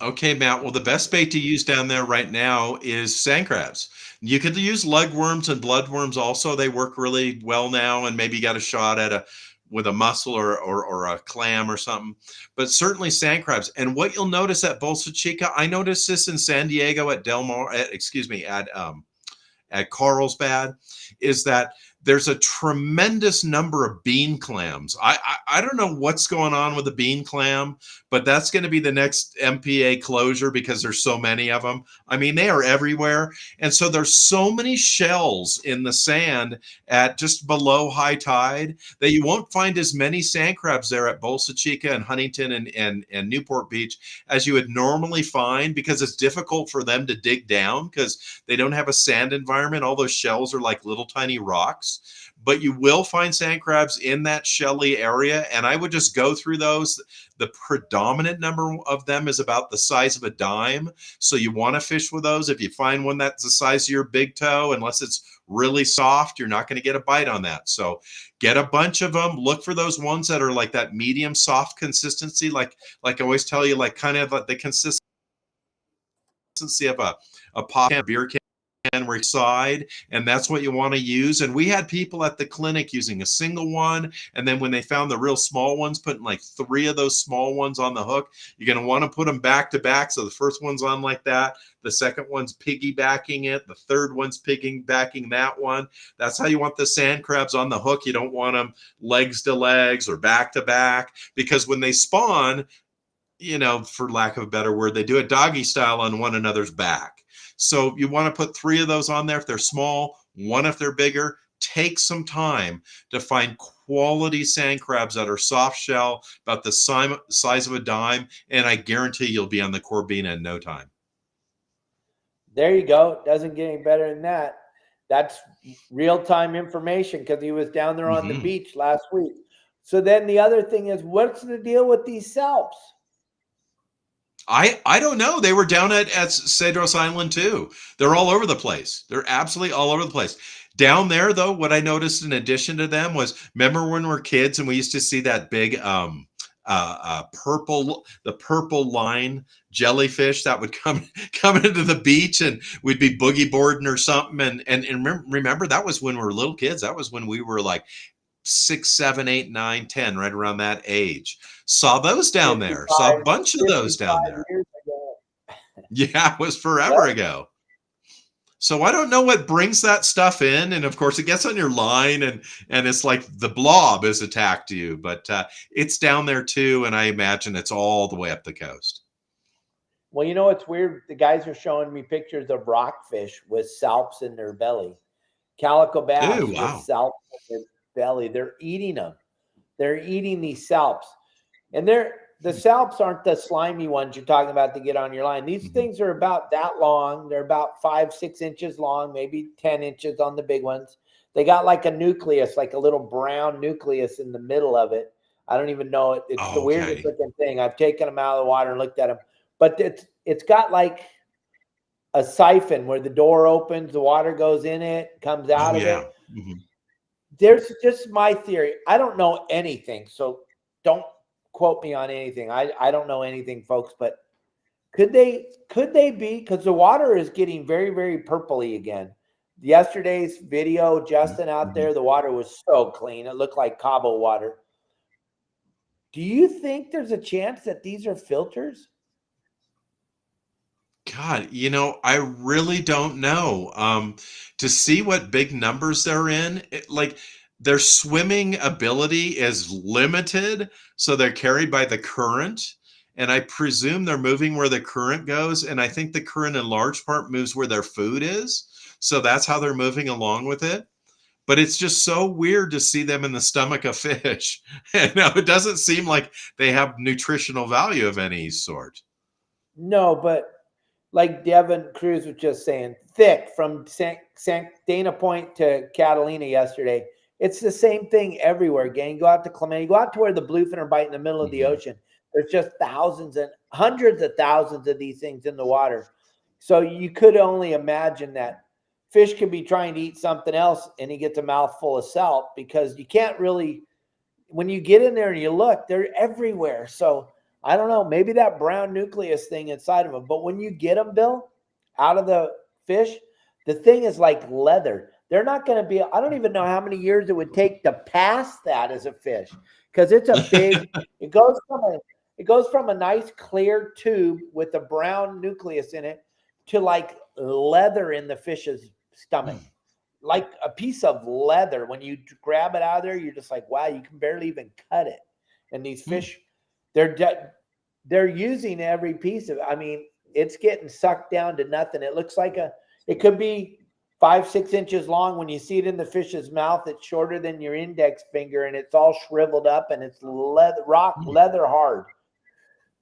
Okay, Matt. Well, the best bait to use down there right now is sand crabs. You could use lugworms and bloodworms also. They work really well now, and maybe you got a shot at with a mussel or a clam or something. But certainly sand crabs. And what you'll notice at Bolsa Chica, I noticed this in San Diego at at Carlsbad, is that there's a tremendous number of bean clams. I don't know what's going on with the bean clam, but that's going to be the next MPA closure because there's so many of them. I mean, they are everywhere. And so there's so many shells in the sand at just below high tide that you won't find as many sand crabs there at Bolsa Chica and Huntington and Newport Beach as you would normally find, because it's difficult for them to dig down because they don't have a sand environment. All those shells are like little tiny rocks. But you will find sand crabs in that shelly area, and I would just go through those. The predominant number of them is about the size of a dime, so you want to fish with those. If you find one that's the size of your big toe, unless it's really soft, you're not going to get a bite on that. So get a bunch of them. Look for those ones that are like that medium soft consistency, like I always tell you, like kind of like the consistency of a pop can, beer can side, and that's what you want to use. And we had people at the clinic using a single one, and then when they found the real small ones, putting like 3 of those small ones on the hook. You're going to want to put them back to back, so the first one's on like that, the second one's piggybacking it, the third one's piggybacking that one. That's how you want the sand crabs on the hook. You don't want them legs to legs or back to back, because when they spawn, you know, for lack of a better word, they do a doggy style on one another's back. So you want to put 3 of those on there if they're small, 1 if they're bigger. Take some time to find quality sand crabs that are soft shell, about the size of a dime, and I guarantee you'll be on the Corbina in no time. There you go. Doesn't get any better than that. That's real-time information because he was down there on the beach last week. So then the other thing is, what's the deal with these salps? I don't know. They were down at Cedros Island too. They're all over the place. They're absolutely all over the place. Down there, though, what I noticed in addition to them was, remember when we were kids and we used to see that big purple line jellyfish that would come into the beach, and we'd be boogie boarding or something. And remember, that was when we were little kids. That was when we were like 6, 7, 8, 9, 10, right around that age. Saw those down there. Saw a bunch of those down there. Yeah, it was forever ago. So I don't know what brings that stuff in. And of course it gets on your line and it's like the blob has attacked you, but it's down there too. And I imagine it's all the way up the coast. Well, you know, it's weird. The guys are showing me pictures of rockfish with salps in their belly. Calico bass with salps in their belly. They're eating them. They're eating these salps. And the salps aren't the slimy ones you're talking about to get on your line. These things are about that long. They're about 5, 6 inches long, maybe 10 inches on the big ones. They got like a nucleus, like a little brown nucleus in the middle of it. I don't even know it. It's the weirdest looking thing. I've taken them out of the water and looked at them. But it's got like a siphon where the door opens, the water goes in it, comes out of it. There's just my theory. I don't know anything, so don't quote me on anything. I don't know anything, folks, but could they be, because the water is getting very, very purpley again. Yesterday's video, Justin out there, the water was so clean. It looked like Cabo water. Do you think there's a chance that these are filters? God, you know, I really don't know. To see what big numbers they're in, like their swimming ability is limited, so they're carried by the current. And I presume they're moving where the current goes. And I think the current in large part moves where their food is. So that's how they're moving along with it. But it's just so weird to see them in the stomach of fish. No, it doesn't seem like they have nutritional value of any sort. No, but like Devin Cruz was just saying, thick from Dana Point to Catalina yesterday. It's the same thing everywhere, gang. Go out to Clemente, you go out to where the bluefin are biting in the middle of the ocean. There's just thousands and hundreds of thousands of these things in the water. So you could only imagine that fish could be trying to eat something else and he gets a mouthful of salp, because you can't really, when you get in there and you look, they're everywhere. So I don't know, maybe that brown nucleus thing inside of them. But when you get them, Bill, out of the fish, the thing is like leather. They're not going to be, I don't even know how many years it would take to pass that as a fish, because it's a big, it goes from a nice clear tube with a brown nucleus in it to like leather in the fish's stomach, like a piece of leather. When you grab it out of there, you're just like, wow, you can barely even cut it. And these fish, they're using every piece of it. I mean, it's getting sucked down to nothing. It looks like it could be 5, 6 inches long. When you see it in the fish's mouth, it's shorter than your index finger, and it's all shriveled up, and it's leather hard.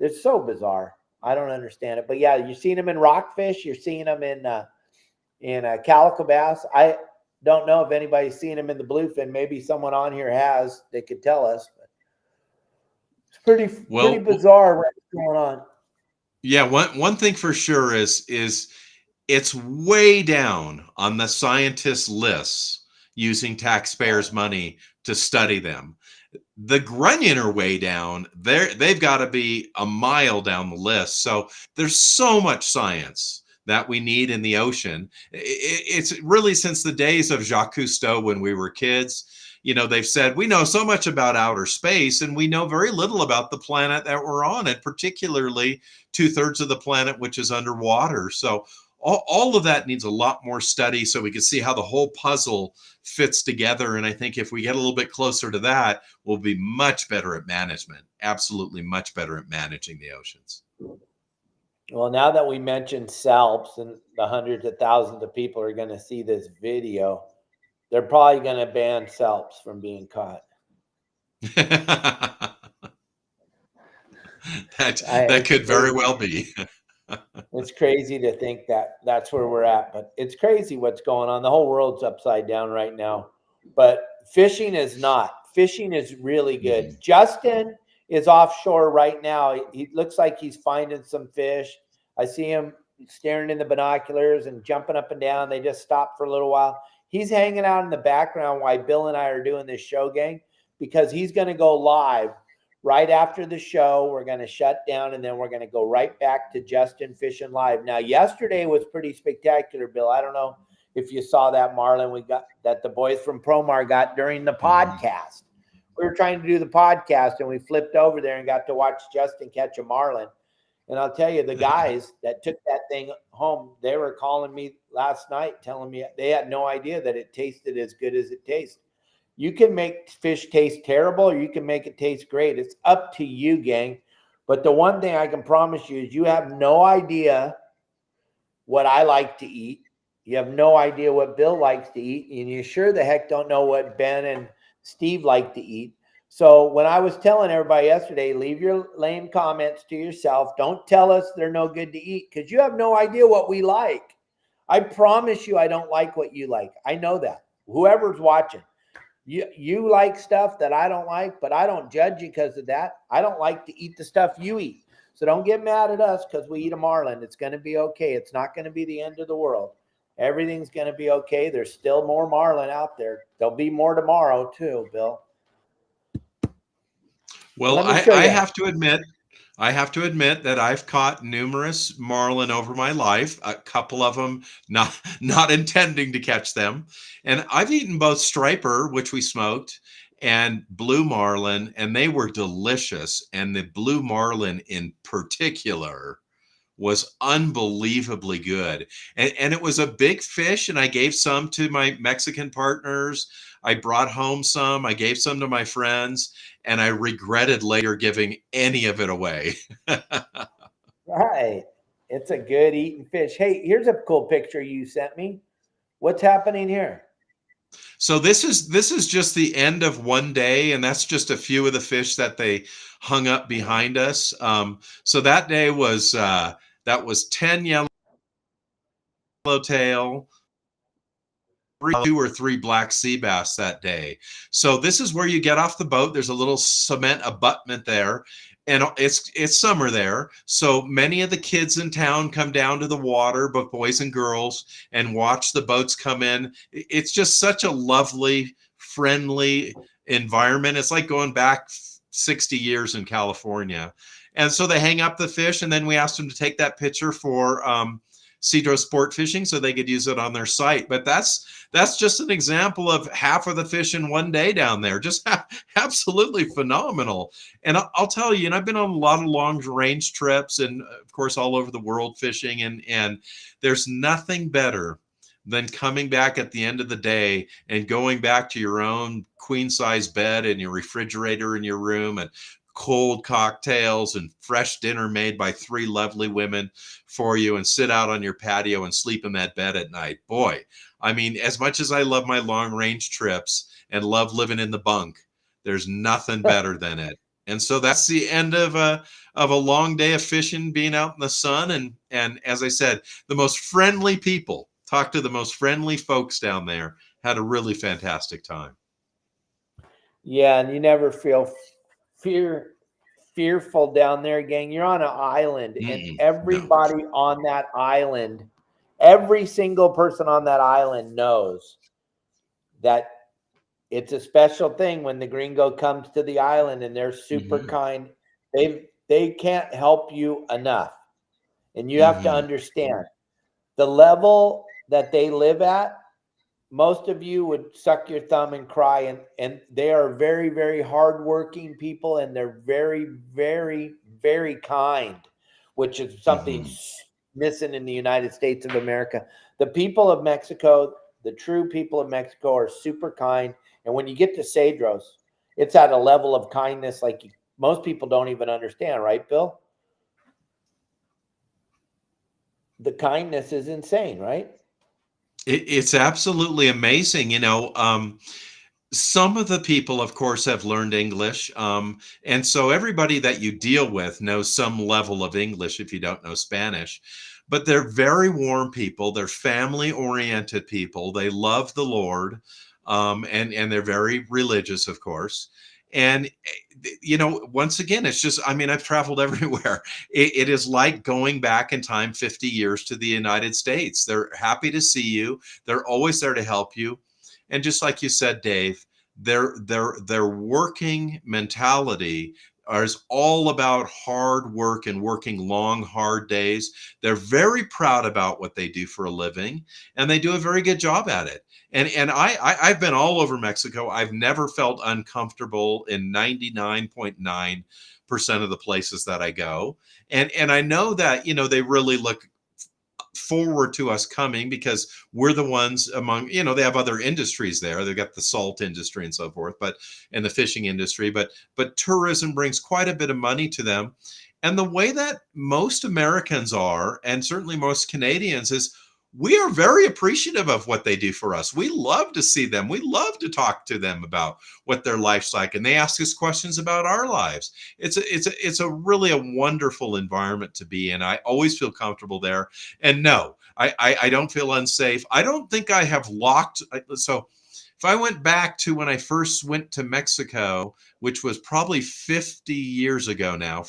It's so bizarre. I don't understand it. But yeah, you're seeing them in rockfish. You're seeing them in calico bass. I don't know if anybody's seen them in the bluefin. Maybe someone on here has. They could tell us. But it's pretty bizarre what's going on. Yeah, one thing for sure is it's way down on the scientists' lists using taxpayers' money to study them. The Grunion are way down. They've got to be a mile down the list. So there's so much science that we need in the ocean. It's really since the days of Jacques Cousteau when we were kids. You know, they've said, we know so much about outer space and we know very little about the planet that we're on, and particularly 2/3 of the planet, which is underwater. So all of that needs a lot more study so we can see how the whole puzzle fits together. And I think if we get a little bit closer to that, we'll be much better at management, absolutely much better at managing the oceans. Well, now that we mentioned salps and the hundreds of thousands of people are going to see this video, they're probably going to ban salps from being caught. That could very well be. It's crazy to think that that's where we're at. But it's crazy what's going on. The whole world's upside down right now. But fishing is not. Fishing is really good. Justin is offshore right now. He looks like he's finding some fish. I see him staring in the binoculars and jumping up and down. They just stopped for a little while. He's hanging out in the background while Bill and I are doing this show, gang, because he's going to go live right after the show. We're going to shut down, and then we're going to go right back to Justin fishing live. Now, yesterday was pretty spectacular, Bill. I don't know if you saw that Marlin we got that the boys from Promar got during the podcast. We were trying to do the podcast, and we flipped over there and got to watch Justin catch a Marlin. And I'll tell you, the guys that took that thing home, they were calling me last night, telling me they had no idea that it tasted as good as it tastes. You can make fish taste terrible, or you can make it taste great. It's up to you, gang. But the one thing I can promise you is you have no idea what I like to eat. You have no idea what Bill likes to eat. And you sure the heck don't know what Ben and Steve like to eat. So when I was telling everybody yesterday, leave your lame comments to yourself. Don't tell us they're no good to eat, because you have no idea what we like. I promise you I don't like what you like. I know that. Whoever's watching. You like stuff that I don't like, but I don't judge you because of that. I don't like to eat the stuff you eat. So don't get mad at us because we eat a Marlin. It's going to be okay. It's not going to be the end of the world. Everything's going to be okay. There's still more Marlin out there. There'll be more tomorrow too, Bill. Well, I have to admit that I've caught numerous Marlin over my life, a couple of them not intending to catch them. And I've eaten both striper, which we smoked, and blue Marlin, and they were delicious. And the blue Marlin in particular was unbelievably good. And it was a big fish, and I gave some to my Mexican partners. I brought home some, I gave some to my friends, and I regretted later giving any of it away. Right. It's a good eating fish. Hey, here's a cool picture you sent me. What's happening here? So this is just the end of one day, and that's just a few of the fish that they hung up behind us. So that day was that was 10 yellowtail, 2 or 3 black sea bass that day. So this is where you get off the boat. There's a little cement abutment there, and it's summer there. So many of the kids in town come down to the water, both boys and girls, and watch the boats come in. It's just such a lovely, friendly environment. It's like going back 60 years in California. And so they hang up the fish, and then we asked them to take that picture for Cedros Sport Fishing so they could use it on their site. But that's just an example of half of the fish in one day down there. Just absolutely phenomenal. And I'll tell you, and I've been on a lot of long range trips and of course all over the world fishing, and there's nothing better than coming back at the end of the day and going back to your own queen size bed and your refrigerator in your room and cold cocktails and fresh dinner made by 3 lovely women for you, and sit out on your patio and sleep in that bed at night. Boy, I mean, as much as I love my long range trips and love living in the bunk, there's nothing better than it. And so that's the end of a long day of fishing, being out in the sun. And as I said, the most friendly people, talked to the most friendly folks down there, had a really fantastic time. Yeah, and you never feel fearful down there, gang. You're on an island, and everybody on that island, every single person on that island knows that it's a special thing when the gringo comes to the island, and they're super kind. They can't help you enough, and you have to understand the level that they live at. Most of you would suck your thumb and cry, and they are very, very hardworking people, and they're very, very, very kind, which is something missing in the United States of America. The people of Mexico, the true people of Mexico, are super kind, and when you get to Cedros, it's at a level of kindness like most people don't even understand, right, Bill? The kindness is insane, right? It's absolutely amazing. You know, some of the people, of course, have learned English. And so everybody that you deal with knows some level of English if you don't know Spanish. but they're very warm people. They're family oriented people. They love the Lord. And they're very religious, of course. And, you know, once again, it's just, I mean, I've traveled everywhere. It is like going back in time 50 years to the United States. They're happy to see you. They're always there to help you. And just like you said, Dave, their working mentality is all about hard work and working long, hard days. They're very proud about what they do for a living, and they do a very good job at it. And I've been all over Mexico. I've never felt uncomfortable in 99.9% of the places that I go. And I know that, you know, they really look forward to us coming because we're the ones among, you know, they have other industries there. They've got the salt industry and so forth, and the fishing industry, but tourism brings quite a bit of money to them. And the way that most Americans are, and certainly most Canadians, is we are very appreciative of what they do for us. We love to see them. We love to talk to them about what their life's like, and they ask us questions about our lives. It's a really a wonderful environment to be in. I always feel comfortable there. And no, I don't feel unsafe. I don't think I have locked. So if I went back to when I first went to Mexico, which was probably 50 years ago now,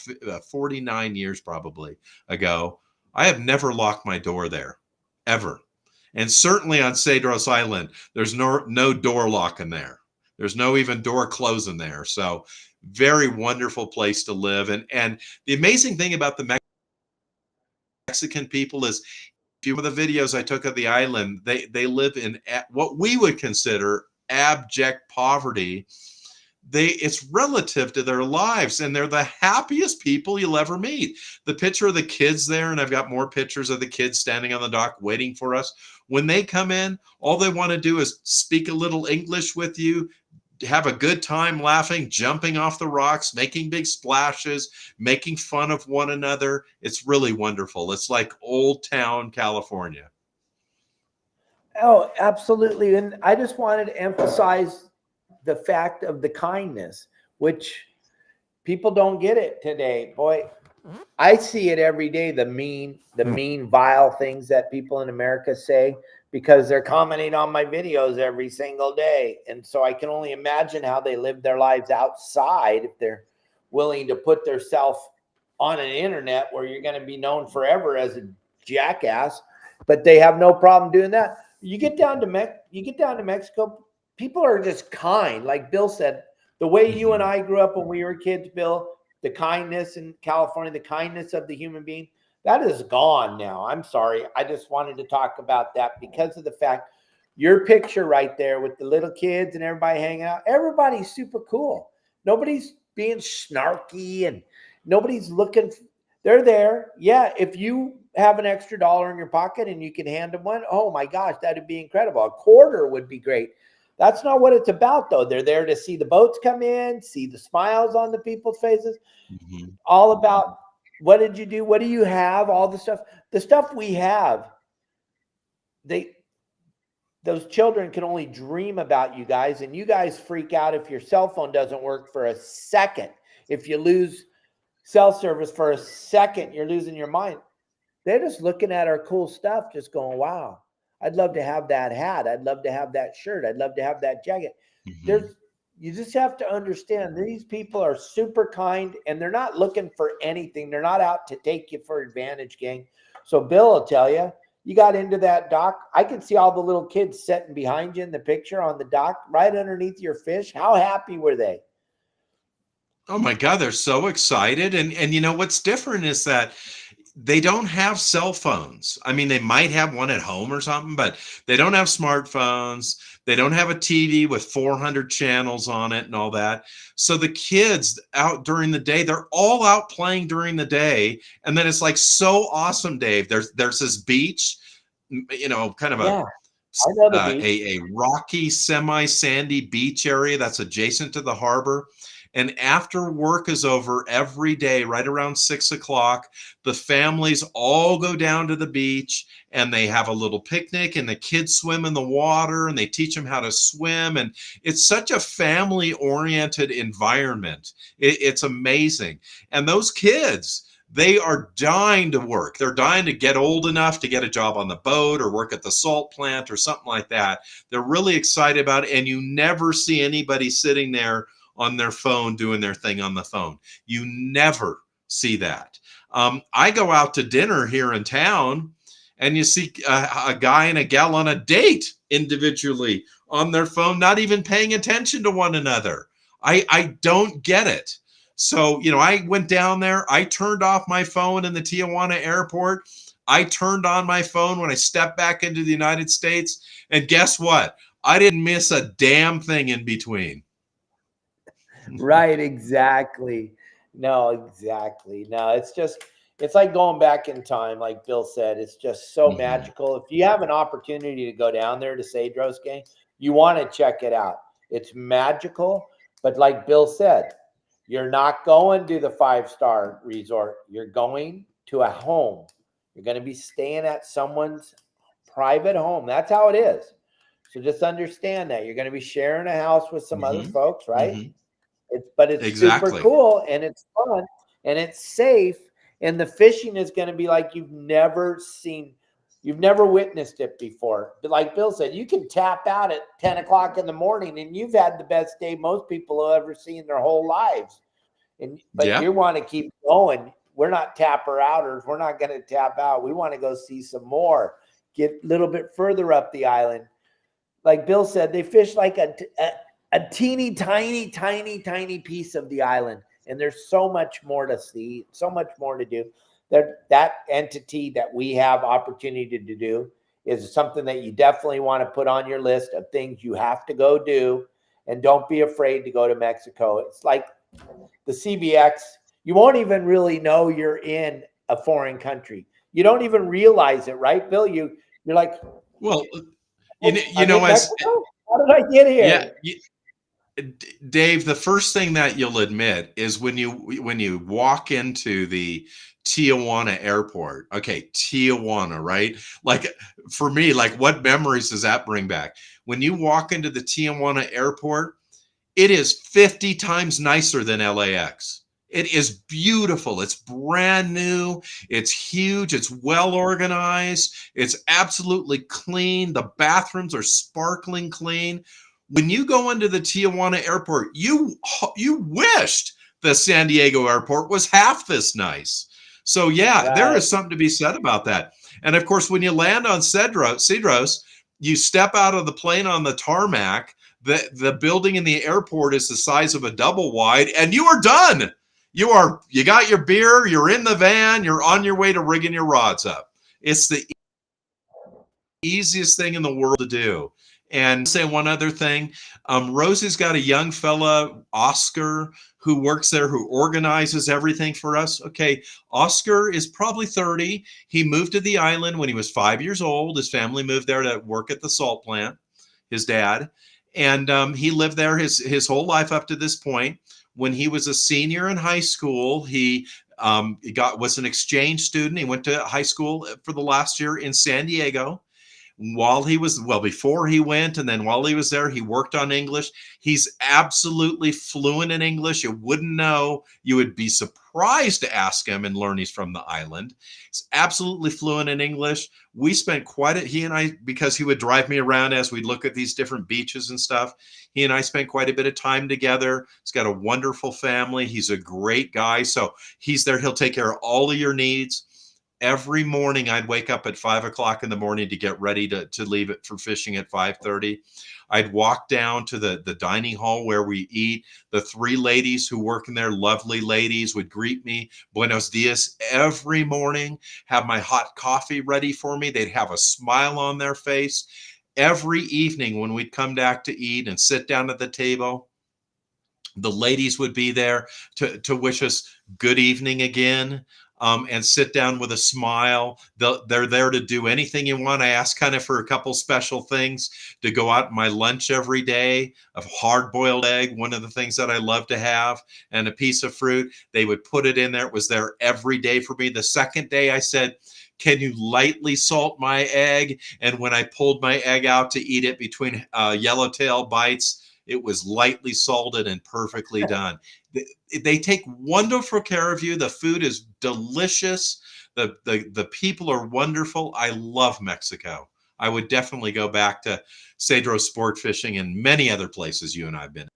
49 years probably ago, I have never locked my door there. Ever. And certainly on Cedros Island, there's no door locking there. There's no even door closing there. So very wonderful place to live. And the amazing thing about the Mexican people is, if you know the videos I took of the island, they live in what we would consider abject poverty. It's relative to their lives, and they're the happiest people you'll ever meet. The picture of the kids there, and I've got more pictures of the kids standing on the dock waiting for us. When they come in, all they want to do is speak a little English with you, have a good time laughing, jumping off the rocks, making big splashes, making fun of one another. It's really wonderful. It's like Old Town California. Oh, absolutely. And I just wanted to emphasize the fact of the kindness, which people don't get it today. Boy, I see it every day, the mean, vile things that people in America say, because they're commenting on my videos every single day. And so I can only imagine how they live their lives outside if they're willing to put themselves on an internet where you're going to be known forever as a jackass, but they have no problem doing that. You get down to Mexico, people are just kind. Like Bill said, the way you and I grew up when we were kids, Bill, the kindness in California, the kindness of the human being, that is gone now. I'm sorry. I just wanted to talk about that because of the fact your picture right there with the little kids and everybody hanging out, everybody's super cool. Nobody's being snarky and nobody's looking. They're there. Yeah, if you have an extra $1 in your pocket and you can hand them one, oh my gosh, that'd be incredible. A quarter would be great. That's not what it's about, though. They're there to see the boats come in, see the smiles on the people's faces. Mm-hmm. All about, what did you do? What do you have? All the stuff we have. Those children can only dream about you guys, and you guys freak out if your cell phone doesn't work for a second. If you lose cell service for a second, you're losing your mind. They're just looking at our cool stuff, just going, wow. I'd love to have that hat. I'd love to have that shirt. I'd love to have that jacket. Mm-hmm. You just have to understand these people are super kind, and they're not looking for anything. They're not out to take you for advantage, gang. So Bill will tell you, you got into that dock. I can see all the little kids sitting behind you in the picture on the dock, right underneath your fish. How happy were they? Oh my God, they're so excited. And you know, what's different is that they don't have cell phones. I mean, they might have one at home or something, but they don't have smartphones. They don't have a TV with 400 channels on it and all that. So the kids out during the day, they're all out playing during the day. And then it's like so awesome, Dave. There's this beach, you know, kind of a rocky, semi-sandy beach area that's adjacent to the harbor. And after work is over every day, right around 6 o'clock, the families all go down to the beach and they have a little picnic, and the kids swim in the water and they teach them how to swim. And it's such a family-oriented environment. It's amazing. And those kids, They are dying to work. They're dying to get old enough to get a job on the boat or work at the salt plant or something like that. They're really excited about it, and you never see anybody sitting there on their phone doing their thing on the phone. You never see that. I go out to dinner here in town, and you see a guy and a gal on a date individually on their phone, not even paying attention to one another. I don't get it. So, I went down there. I turned off my phone in the Tijuana airport. I turned on my phone when I stepped back into the United States. And guess what? I didn't miss a damn thing in between. Right, exactly. No, exactly. No, it's like going back in time, like Bill said. It's just so magical. If you have an opportunity to go down there to Cedros, gang, you want to check it out. It's magical. But like Bill said, you're not going to the 5-star resort. You're going to a home. You're going to be staying at someone's private home. That's how it is. So just understand that. You're going to be sharing a house with some other folks, right? It's exactly. super cool, and it's fun, and it's safe, and the fishing is going to be like you've never witnessed it before. But like Bill said, you can tap out at 10 o'clock in the morning, and you've had the best day most people have ever seen in their whole lives. But you want to keep going. We're not tapper outers. We're not going to tap out. We want to go see some more, get a little bit further up the island. Like Bill said, they fish like a teeny tiny piece of the island, and there's so much more to see, so much more to do. That entity that we have opportunity to do is something that you definitely want to put on your list of things you have to go do, and don't be afraid to go to Mexico. It's like the CBX. You won't even really know you're in a foreign country. You don't even realize it, right, Bill? You're like, well, how did I get here? Yeah. Dave, the first thing that you'll admit is when you walk into the Tijuana airport. Okay, Tijuana, right? Like for me, like what memories does that bring back? When you walk into the Tijuana airport, it is 50 times nicer than LAX. It is beautiful. It's brand new. It's huge. It's well organized. It's absolutely clean. The bathrooms are sparkling clean. When you go into the Tijuana airport, you wished the San Diego airport was half this nice. So yeah, there is something to be said about that. And of course, when you land on Cedros, you step out of the plane on the tarmac. The building in the airport is the size of a double wide, and you are done. You got your beer, you're in the van, you're on your way to rigging your rods up. It's the easiest thing in the world to do. And say one other thing, Rosie's got a young fella, Oscar, who works there, who organizes everything for us. Okay, Oscar is probably 30. He moved to the island when he was 5 years old. His family moved there to work at the salt plant, his dad. And he lived there his whole life up to this point. When he was a senior in high school, he was an exchange student. He went to high school for the last year in San Diego. Before he went, and then while he was there, he worked on English. He's absolutely fluent in English. You wouldn't know. You would be surprised to ask him and learn he's from the island. He's absolutely fluent in English. We spent he and I, because he would drive me around as we look at these different beaches and stuff, he and I spent quite a bit of time together. He's got a wonderful family. He's a great guy. So he's there. He'll take care of all of your needs. Every morning I'd wake up at 5 o'clock in the morning to get ready to leave it for fishing at 5:30. I'd walk down to the dining hall where we eat. The 3 ladies who work in there, lovely ladies, would greet me, buenos dias, every morning, have my hot coffee ready for me. They'd have a smile on their face. Every evening when we'd come back to eat and sit down at the table, the ladies would be there to wish us good evening again. And sit down with a smile. They're there to do anything you want. I ask kind of for a couple special things to go out my lunch every day, a hard-boiled egg, one of the things that I love to have, and a piece of fruit. They would put it in there. It was there every day for me. The second day I said, can you lightly salt my egg? And when I pulled my egg out to eat it between yellowtail bites, It was lightly salted and perfectly done. They take wonderful care of you. The food is delicious. The people are wonderful. I love Mexico. I would definitely go back to Cedros sport fishing and many other places you and I have been.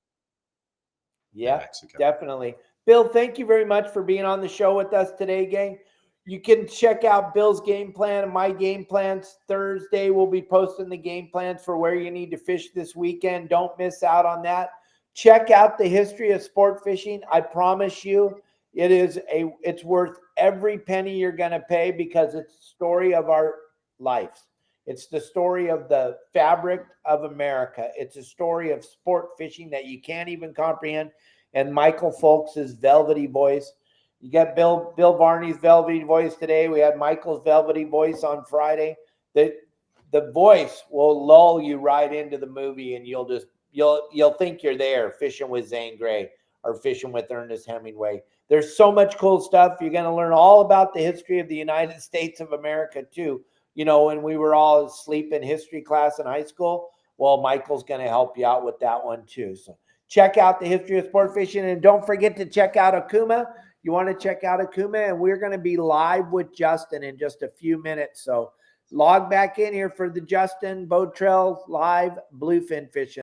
Yeah, definitely. Bill, thank you very much for being on the show with us today, gang. You can check out Bill's game plan and my game plans. Thursday, we'll be posting the game plans for where you need to fish this weekend. Don't miss out on that. Check out the history of sport fishing. I promise you, it's worth every penny you're going to pay, because it's the story of our lives. It's the story of the fabric of America. It's a story of sport fishing that you can't even comprehend. And Michael Folks' velvety voice. You got Bill Varney's velvety voice today. We had Michael's velvety voice on Friday. The voice will lull you right into the movie, and you'll think you're there fishing with Zane Grey or fishing with Ernest Hemingway. There's so much cool stuff. You're going to learn all about the history of the United States of America too. You know, when we were all asleep in history class in high school, well, Michael's going to help you out with that one too. So check out the history of sport fishing, and don't forget to check out Okuma. You want to check out Okuma, and we're going to be live with Justin in just a few minutes. So log back in here for the Justin Boat Trail live bluefin fishing.